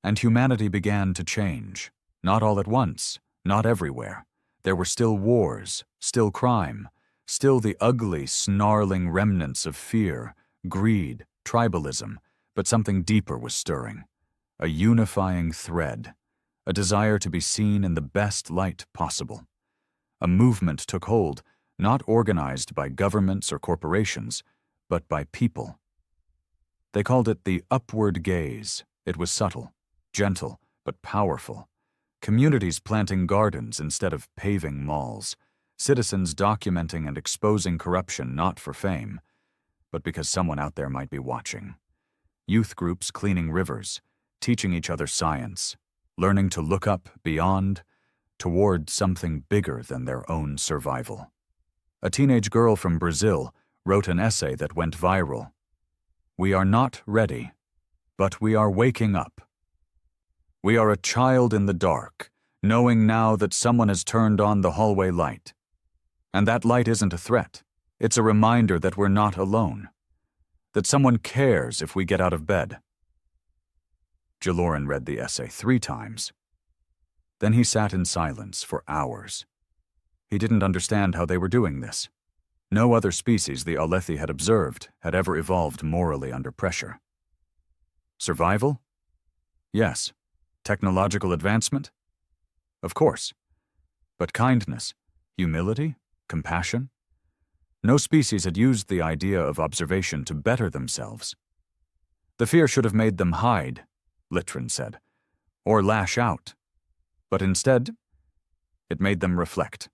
And humanity began to change, not all at once, not everywhere. There were still wars, still crime, still the ugly, snarling remnants of fear, greed, tribalism, but something deeper was stirring. A unifying thread. A desire to be seen in the best light possible. A movement took hold, not organized by governments or corporations, but by people. They called it the upward gaze. It was subtle, gentle, but powerful. Communities planting gardens instead of paving malls. Citizens documenting and exposing corruption not for fame, but because someone out there might be watching. Youth groups cleaning rivers, teaching each other science, learning to look up beyond, toward something bigger than their own survival. A teenage girl from Brazil wrote an essay that went viral. "We are not ready, but we are waking up. We are a child in the dark, knowing now that someone has turned on the hallway light. And that light isn't a threat. It's a reminder that we're not alone. That someone cares if we get out of bed." Jaloran read the essay 3 times. Then he sat in silence for hours. He didn't understand how they were doing this. No other species the Alethi had observed had ever evolved morally under pressure. Survival? Yes. Technological advancement? Of course. But kindness, humility, compassion? No species had used the idea of observation to better themselves. The fear should have made them hide, Litrin said, or lash out. But instead, it made them reflect.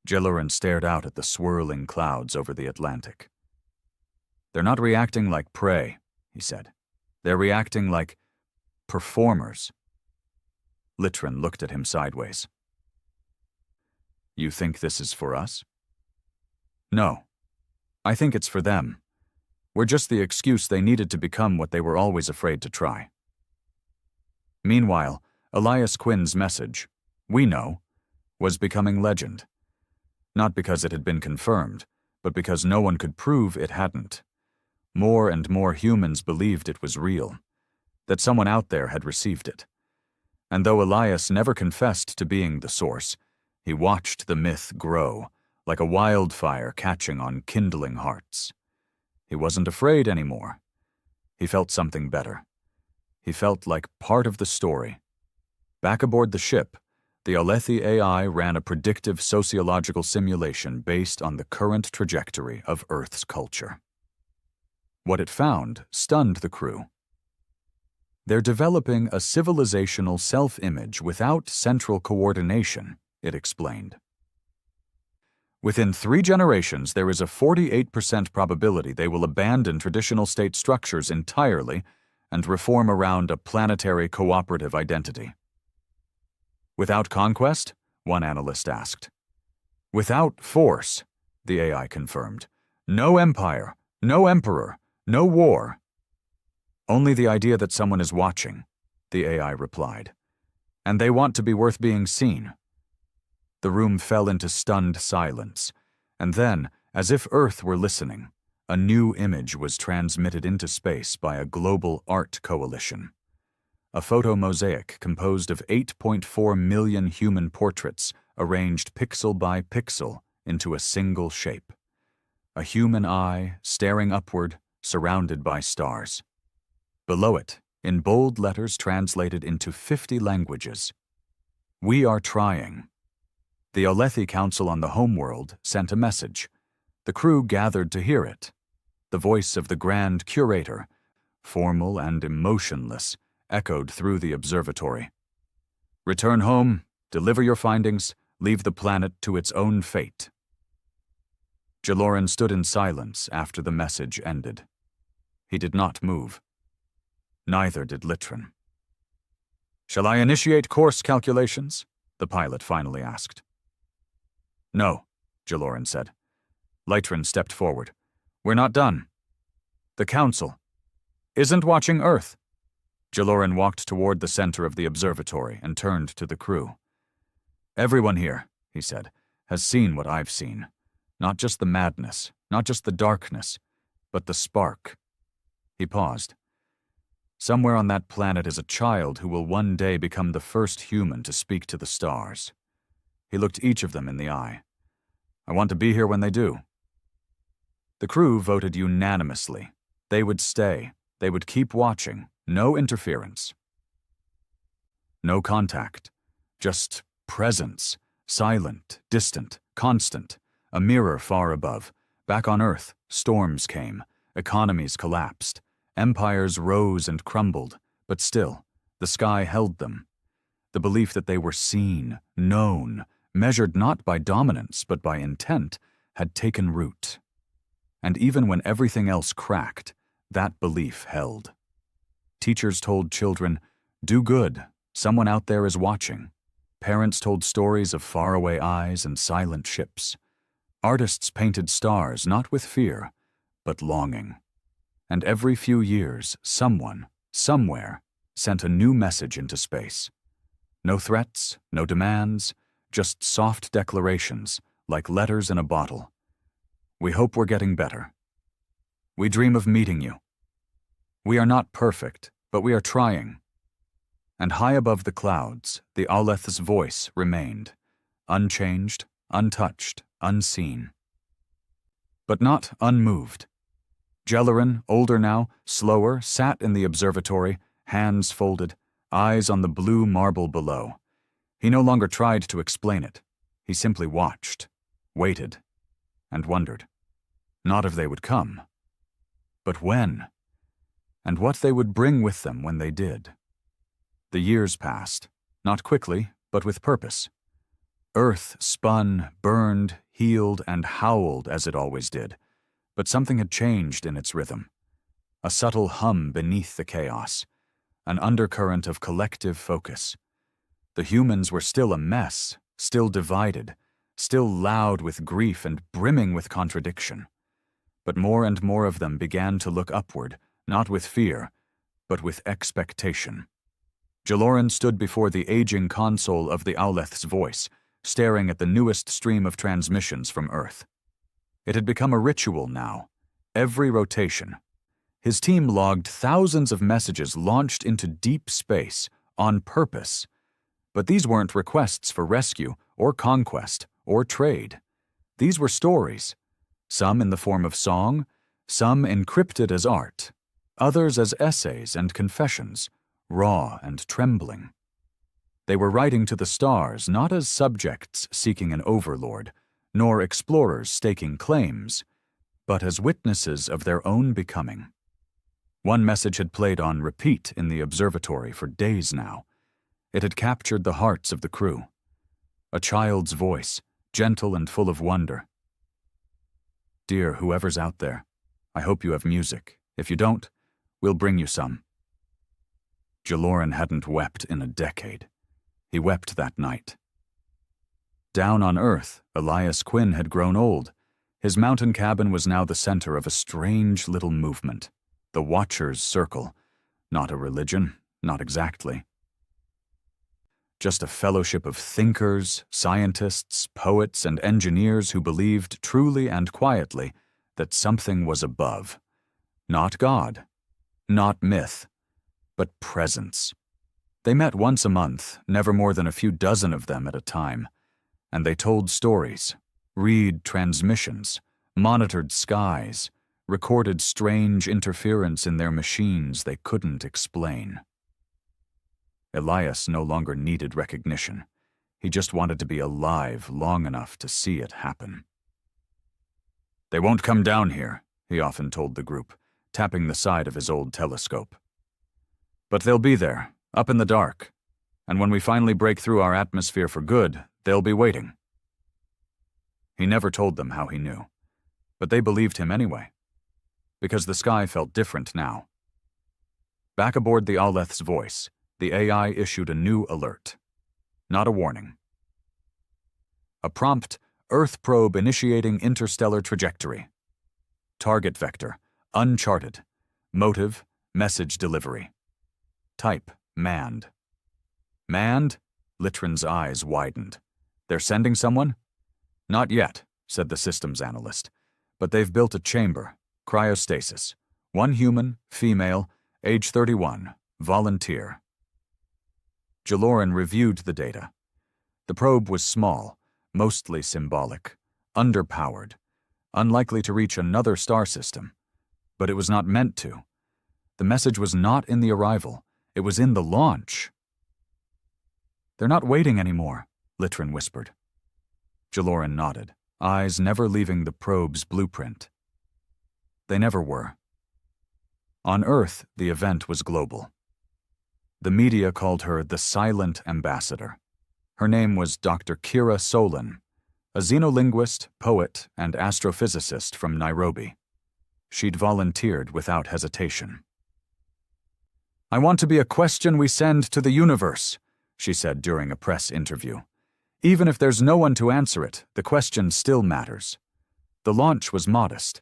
Jaloran stared out at the swirling clouds over the Atlantic. "They're not reacting like prey," he said. "They're reacting like performers." Litrin looked at him sideways. "You think this is for us?" "No. I think it's for them. We're just the excuse they needed to become what they were always afraid to try." Meanwhile, Elias Quinn's message, "We know," was becoming legend. Not because it had been confirmed, but because no one could prove it hadn't. More and more humans believed it was real, that someone out there had received it. And though Elias never confessed to being the source, he watched the myth grow, like a wildfire catching on kindling hearts. He wasn't afraid anymore. He felt something better. He felt like part of the story. Back aboard the ship, the Alethi AI ran a predictive sociological simulation based on the current trajectory of Earth's culture. What it found stunned the crew. They're developing a civilizational self-image without central coordination, it explained. Within 3 generations, there is a 48% probability they will abandon traditional state structures entirely and reform around a planetary cooperative identity. "Without conquest?" one analyst asked. "Without force," the AI confirmed. "No empire, no emperor, no war." "Only the idea that someone is watching," the AI replied. "And they want to be worth being seen." The room fell into stunned silence, and then, as if Earth were listening, a new image was transmitted into space by a global art coalition. A photo mosaic composed of 8.4 million human portraits arranged pixel by pixel into a single shape. A human eye staring upward, surrounded by stars. Below it, in bold letters translated into 50 languages, "We are trying." The Alethi Council on the Homeworld sent a message. The crew gathered to hear it. The voice of the Grand Curator, formal and emotionless, echoed through the observatory. "Return home, deliver your findings, leave the planet to its own fate." Jaloran stood in silence after the message ended. He did not move. Neither did Litrin. "Shall I initiate course calculations?" the pilot finally asked. "No," Jaloran said. Litrin stepped forward. "We're not done." "The Council isn't watching Earth." Jaloran walked toward the center of the observatory and turned to the crew. "Everyone here," he said, "has seen what I've seen. Not just the madness, not just the darkness, but the spark." He paused. "Somewhere on that planet is a child who will one day become the first human to speak to the stars." He looked each of them in the eye. "I want to be here when they do." The crew voted unanimously. They would stay. They would keep watching. No interference. No contact. Just presence. Silent, distant, constant. A mirror far above. Back on Earth, storms came. Economies collapsed. Empires rose and crumbled. But still, the sky held them. The belief that they were seen, known, measured not by dominance but by intent, had taken root. And even when everything else cracked, that belief held. Teachers told children, "Do good, someone out there is watching." Parents told stories of faraway eyes and silent ships. Artists painted stars not with fear, but longing. And every few years, someone, somewhere, sent a new message into space. No threats, no demands, just soft declarations, like letters in a bottle. We hope we're getting better. We dream of meeting you. We are not perfect, but we are trying. And high above the clouds, the Alepth's voice remained, unchanged, untouched, unseen. But not unmoved. Jellerin, older now, slower, sat in the observatory, hands folded, eyes on the blue marble below. He no longer tried to explain it. He simply watched, waited, and wondered. Not if they would come, but when, and what they would bring with them when they did. The years passed, not quickly, but with purpose. Earth spun, burned, healed, and howled as it always did, but something had changed in its rhythm. A subtle hum beneath the chaos, an undercurrent of collective focus. The humans were still a mess, still divided, still loud with grief and brimming with contradiction. But more and more of them began to look upward, not with fear, but with expectation. Jellerin stood before the aging console of the Alepth's voice, staring at the newest stream of transmissions from Earth. It had become a ritual now, every rotation. His team logged thousands of messages launched into deep space, on purpose. But these weren't requests for rescue, or conquest, or trade. These were stories, some in the form of song, some encrypted as art, others as essays and confessions, raw and trembling. They were writing to the stars not as subjects seeking an overlord, nor explorers staking claims, but as witnesses of their own becoming. One message had played on repeat in the observatory for days now. It had captured the hearts of the crew. A child's voice, gentle and full of wonder. Dear whoever's out there, I hope you have music. If you don't, we'll bring you some. Jellerin hadn't wept in a decade. He wept that night. Down on Earth, Elias Quinn had grown old. His mountain cabin was now the center of a strange little movement, the Watcher's Circle. Not a religion, not exactly. Just a fellowship of thinkers, scientists, poets, and engineers who believed truly and quietly that something was above. Not God, not myth, but presence. They met once a month, never more than a few dozen of them at a time, and they told stories, read transmissions, monitored skies, recorded strange interference in their machines they couldn't explain. Elias no longer needed recognition. He just wanted to be alive long enough to see it happen. They won't come down here, he often told the group, tapping the side of his old telescope. But they'll be there, up in the dark, and when we finally break through our atmosphere for good, they'll be waiting. He never told them how he knew, but they believed him anyway, because the sky felt different now. Back aboard the Alepth's voice, the AI issued a new alert. Not a warning. A prompt, Earth probe initiating interstellar trajectory. Target vector, uncharted. Motive, message delivery. Type, manned. Manned? Litrin's eyes widened. They're sending someone? Not yet, said the systems analyst. But they've built a chamber, cryostasis. One human, female, age 31, volunteer. Jellerin reviewed the data. The probe was small, mostly symbolic, underpowered, unlikely to reach another star system. But it was not meant to. The message was not in the arrival. It was in the launch. They're not waiting anymore, Litrin whispered. Jellerin nodded, eyes never leaving the probe's blueprint. They never were. On Earth, the event was global. The media called her the Silent Ambassador. Her name was Dr. Kira Solon, a xenolinguist, poet, and astrophysicist from Nairobi. She'd volunteered without hesitation. I want to be a question we send to the universe, she said during a press interview. Even if there's no one to answer it, the question still matters. The launch was modest.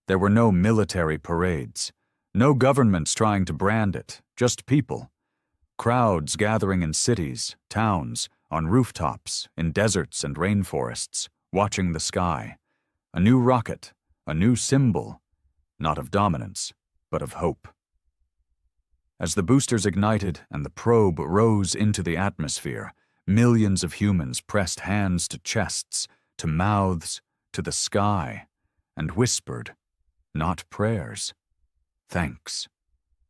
There were no military parades, no governments trying to brand it, just people. Crowds gathering in cities, towns, on rooftops, in deserts and rainforests, watching the sky. A new rocket, a new symbol, not of dominance, but of hope. As the boosters ignited and the probe rose into the atmosphere, millions of humans pressed hands to chests, to mouths, to the sky, and whispered, not prayers, thanks.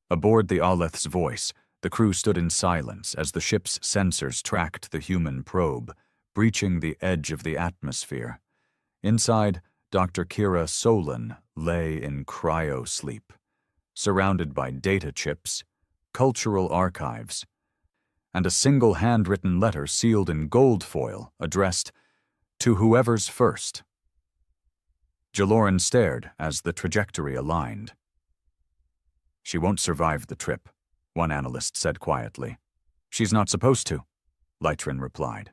Aboard the Alepht's voice, the crew stood in silence as the ship's sensors tracked the human probe, breaching the edge of the atmosphere. Inside, Dr. Kira Solon lay in cryo-sleep, surrounded by data chips, cultural archives, and a single handwritten letter sealed in gold foil addressed, "To whoever's first." Jaloran stared as the trajectory aligned. "She won't survive the trip," one analyst said quietly. "She's not supposed to," Lytrin replied.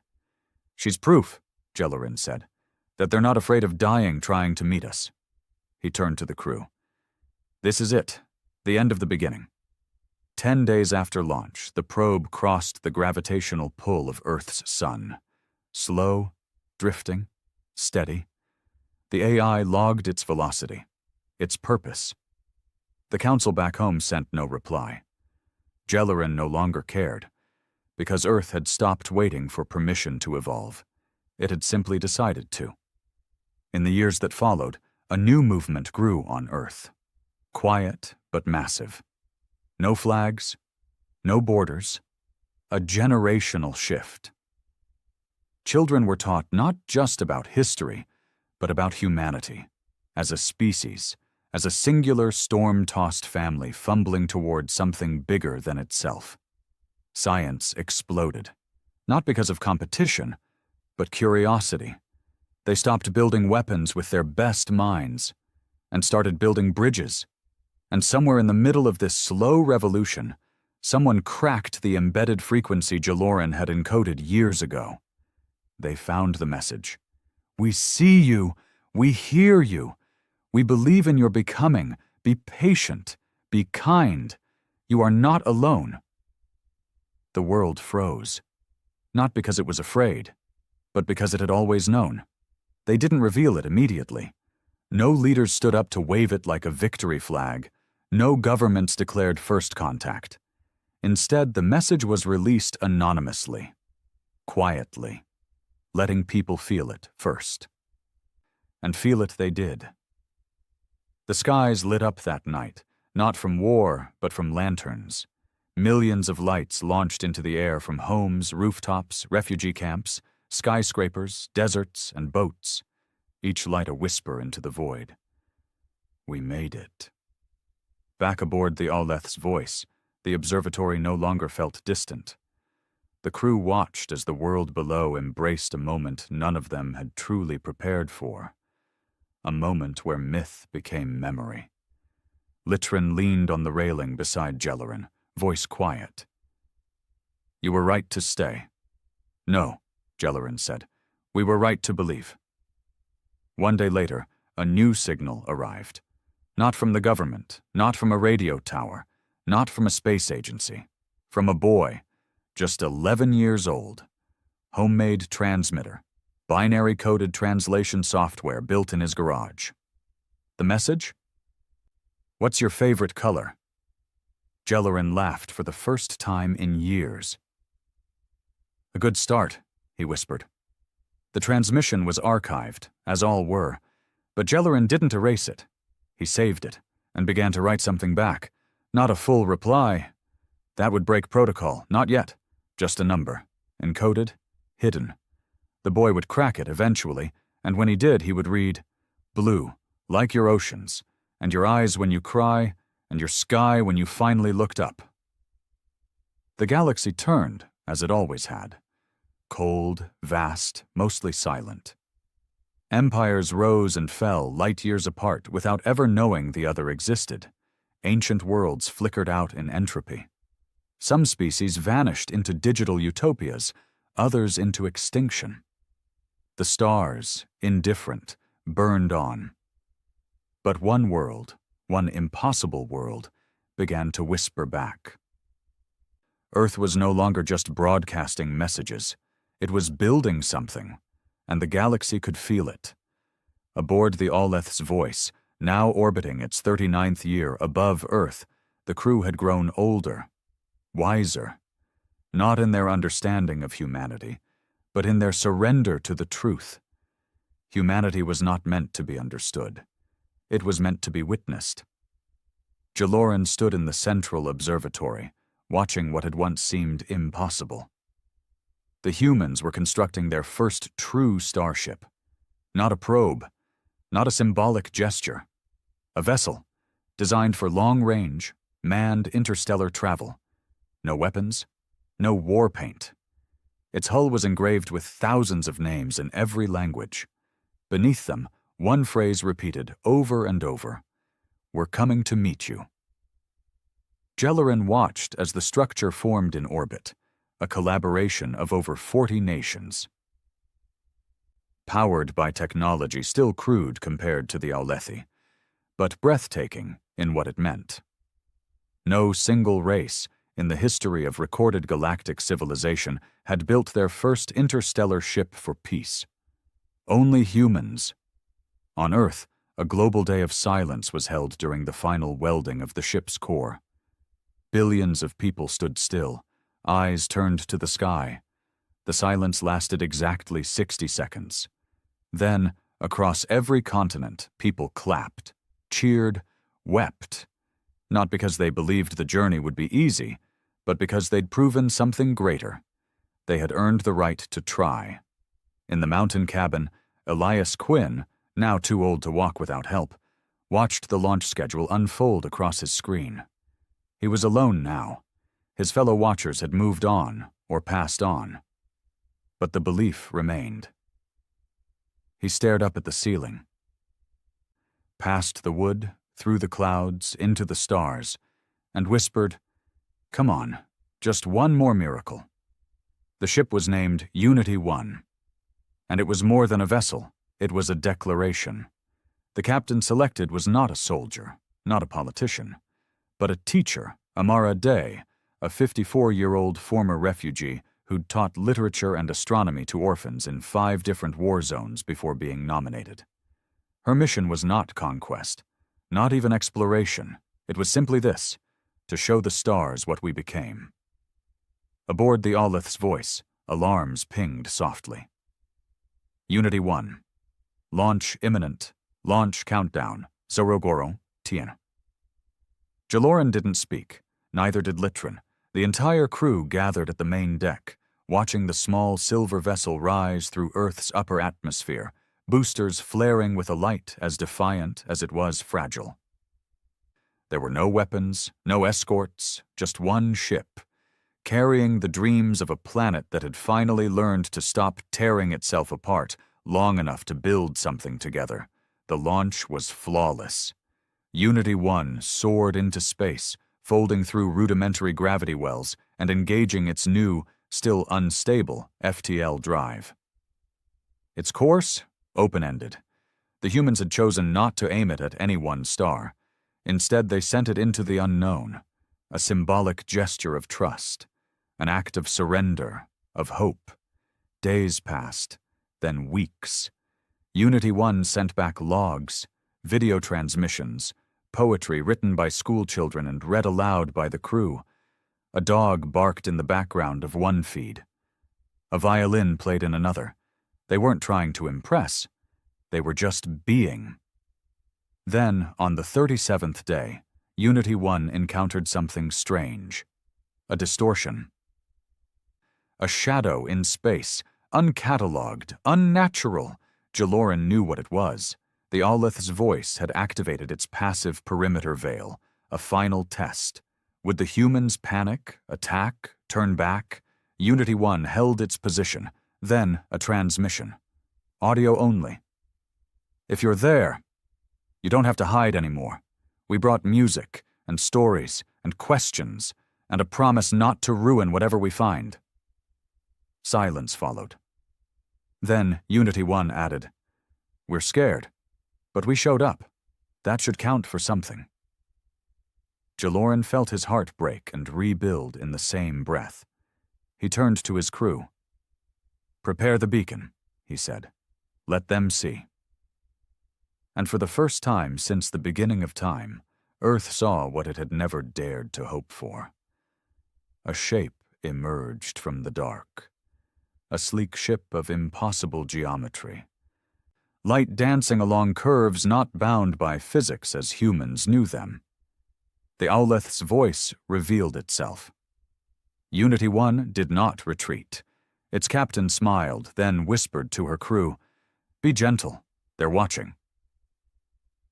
"She's proof," Jaloran said, "that they're not afraid of dying trying to meet us." He turned to the crew. "This is it, the end of the beginning." 10 days after launch, the probe crossed the gravitational pull of Earth's sun. Slow, drifting, steady. The AI logged its velocity, its purpose. The council back home sent no reply. Jaloran no longer cared, because Earth had stopped waiting for permission to evolve. It had simply decided to. In the years that followed, a new movement grew on Earth. Quiet but massive. No flags, no borders, a generational shift. Children were taught not just about history, but about humanity, as a species, as a singular storm-tossed family fumbling toward something bigger than itself. Science exploded, not because of competition, but curiosity. They stopped building weapons with their best minds and started building bridges. And somewhere in the middle of this slow revolution, someone cracked the embedded frequency Jaloran had encoded years ago. They found the message. "We see you. We hear you. We believe in your becoming. Be patient. Be kind. You are not alone." The world froze. Not because it was afraid, but because it had always known. They didn't reveal it immediately. No leaders stood up to wave it like a victory flag. No governments declared first contact. Instead, the message was released anonymously, quietly, letting people feel it first. And feel it they did. The skies lit up that night, not from war, but from lanterns. Millions of lights launched into the air from homes, rooftops, refugee camps, skyscrapers, deserts, and boats, each light a whisper into the void. "We made it." Back aboard the Alepht's voice, the observatory no longer felt distant. The crew watched as the world below embraced a moment none of them had truly prepared for. A moment where myth became memory. Lytrin leaned on the railing beside Jaloran, voice quiet. "You were right to stay." "No," Jaloran said. "We were right to believe." One day later, a new signal arrived. Not from the government, not from a radio tower, not from a space agency. From a boy, just 11 years old. Homemade transmitter, binary-coded translation software built in his garage. The message? "What's your favorite color?" Jaloran laughed for the first time in years. "A good start," he whispered. The transmission was archived, as all were, but Jaloran didn't erase it. He saved it, and began to write something back. Not a full reply. That would break protocol, not yet. Just a number, encoded, hidden. The boy would crack it eventually, and when he did, he would read, "Blue, like your oceans, and your eyes when you cry, and your sky when you finally looked up." The galaxy turned, as it always had. Cold, vast, mostly silent. Empires rose and fell light years apart without ever knowing the other existed. Ancient worlds flickered out in entropy. Some species vanished into digital utopias, others into extinction. The stars, indifferent, burned on. But one world, one impossible world, began to whisper back. Earth was no longer just broadcasting messages. It was building something, and the galaxy could feel it. Aboard the Aleth's Voice, now orbiting its 39th year above Earth, the crew had grown older, wiser, not in their understanding of humanity, but in their surrender to the truth. Humanity was not meant to be understood. It was meant to be witnessed. Jaloran stood in the central observatory, watching what had once seemed impossible. The humans were constructing their first true starship. Not a probe, not a symbolic gesture. A vessel, designed for long-range, manned interstellar travel. No weapons, no war paint. Its hull was engraved with thousands of names in every language. Beneath them, one phrase repeated over and over: "We're coming to meet you." Jaloran watched as the structure formed in orbit, a collaboration of over 40 nations. Powered by technology still crude compared to the Alethi, but breathtaking in what it meant. No single race, in the history of recorded galactic civilization, had built their first interstellar ship for peace. Only humans. On Earth, a global day of silence was held during the final welding of the ship's core. Billions of people stood still, eyes turned to the sky. The silence lasted exactly 60 seconds. Then, across every continent, people clapped, cheered, wept, not because they believed the journey would be easy, but because they'd proven something greater. They had earned the right to try. In the mountain cabin, Elias Quinn, now too old to walk without help, watched the launch schedule unfold across his screen. He was alone now. His fellow watchers had moved on or passed on. But the belief remained. He stared up at the ceiling. Past the wood, through the clouds, into the stars, and whispered, "Come on, just one more miracle." The ship was named Unity 1. And it was more than a vessel, it was a declaration. The captain selected was not a soldier, not a politician, but a teacher, Amara Day, a 54-year-old former refugee who'd taught literature and astronomy to orphans in 5 different war zones before being nominated. Her mission was not conquest, not even exploration. It was simply this: to show the stars what we became. Aboard the Aleth's Voice, alarms pinged softly. Unity 1. Launch imminent. Launch countdown. Zorogoro, Tien. Jaloran didn't speak, neither did Litrin. The entire crew gathered at the main deck, watching the small silver vessel rise through Earth's upper atmosphere, boosters flaring with a light as defiant as it was fragile. There were no weapons, no escorts, just one ship, carrying the dreams of a planet that had finally learned to stop tearing itself apart long enough to build something together. The launch was flawless. Unity 1 soared into space, folding through rudimentary gravity wells and engaging its new, still unstable, FTL drive. Its course? Open-ended. The humans had chosen not to aim it at any one star. Instead, they sent it into the unknown, a symbolic gesture of trust, an act of surrender, of hope. Days passed, then weeks. Unity 1 sent back logs, video transmissions, poetry written by schoolchildren and read aloud by the crew. A dog barked in the background of one feed. A violin played in another. They weren't trying to impress. They were just being. Then, on the 37th day, Unity 1 encountered something strange. A distortion. A shadow in space, uncatalogued, unnatural. Jaloran knew what it was. The Aleth's Voice had activated its passive perimeter veil, a final test. Would the humans panic, attack, turn back? Unity 1 held its position, then a transmission. Audio only. "If you're there, you don't have to hide anymore. We brought music, and stories, and questions, and a promise not to ruin whatever we find." Silence followed. Then Unity 1 added, We're scared. But we showed up. That should count for something." Jaloran felt his heart break and rebuild in the same breath. He turned to his crew. "Prepare the beacon," he said. "Let them see." And for the first time since the beginning of time, Earth saw what it had never dared to hope for. A shape emerged from the dark. A sleek ship of impossible geometry. Light dancing along curves not bound by physics as humans knew them. The Owleth's voice revealed itself. Unity 1 did not retreat. Its captain smiled, then whispered to her crew, "Be gentle, they're watching."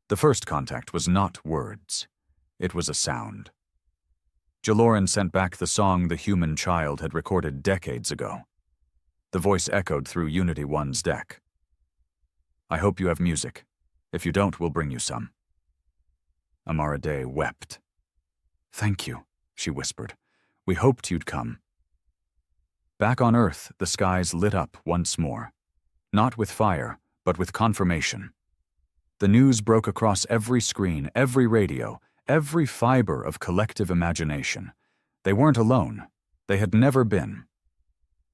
The first contact was not words. It was a sound. Jaloran sent back the song the human child had recorded decades ago. The voice echoed through Unity 1's deck. "I hope you have music. If you don't, we'll bring you some." Amara Day wept. "Thank you," she whispered. "We hoped you'd come." Back on Earth, the skies lit up once more. Not with fire, but with confirmation. The news broke across every screen, every radio, every fiber of collective imagination. They weren't alone. They had never been.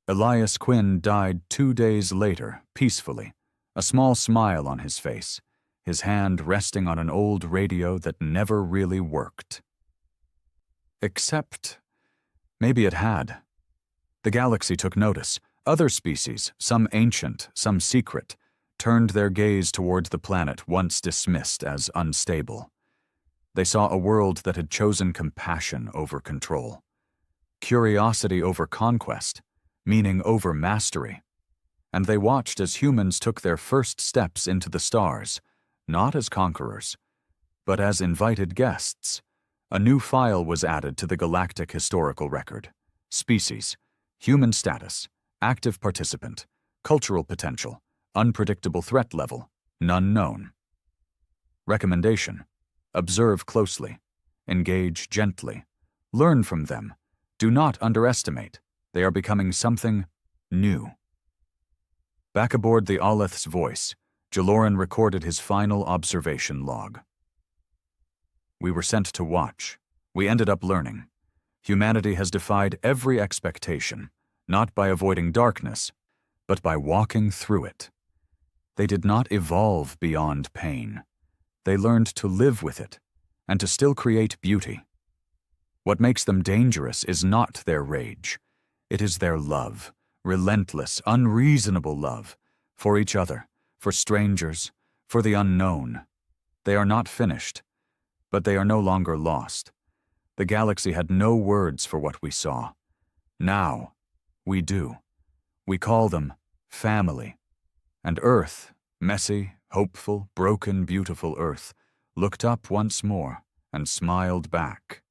Elias Quinn died 2 days later, peacefully, a small smile on his face, his hand resting on an old radio that never really worked. Except, maybe it had. The galaxy took notice. Other species, some ancient, some secret, turned their gaze toward the planet once dismissed as unstable. They saw a world that had chosen compassion over control, curiosity over conquest, meaning over mastery. And they watched as humans took their first steps into the stars, not as conquerors, but as invited guests. A new file was added to the galactic historical record: species, human status, active participant, cultural potential, unpredictable threat level, none known. Recommendation: observe closely, engage gently, learn from them, do not underestimate. They are becoming something new. Back aboard the Owleth's voice, Jaloran recorded his final observation log. "We were sent to watch. We ended up learning. Humanity has defied every expectation, not by avoiding darkness, but by walking through it. They did not evolve beyond pain. They learned to live with it, and to still create beauty. What makes them dangerous is not their rage. It is their love, relentless, unreasonable love, for each other, for strangers, for the unknown. They are not finished, but they are no longer lost. The galaxy had no words for what we saw. Now, we do. We call them family. And Earth, messy, hopeful, broken, beautiful Earth, looked up once more and smiled back.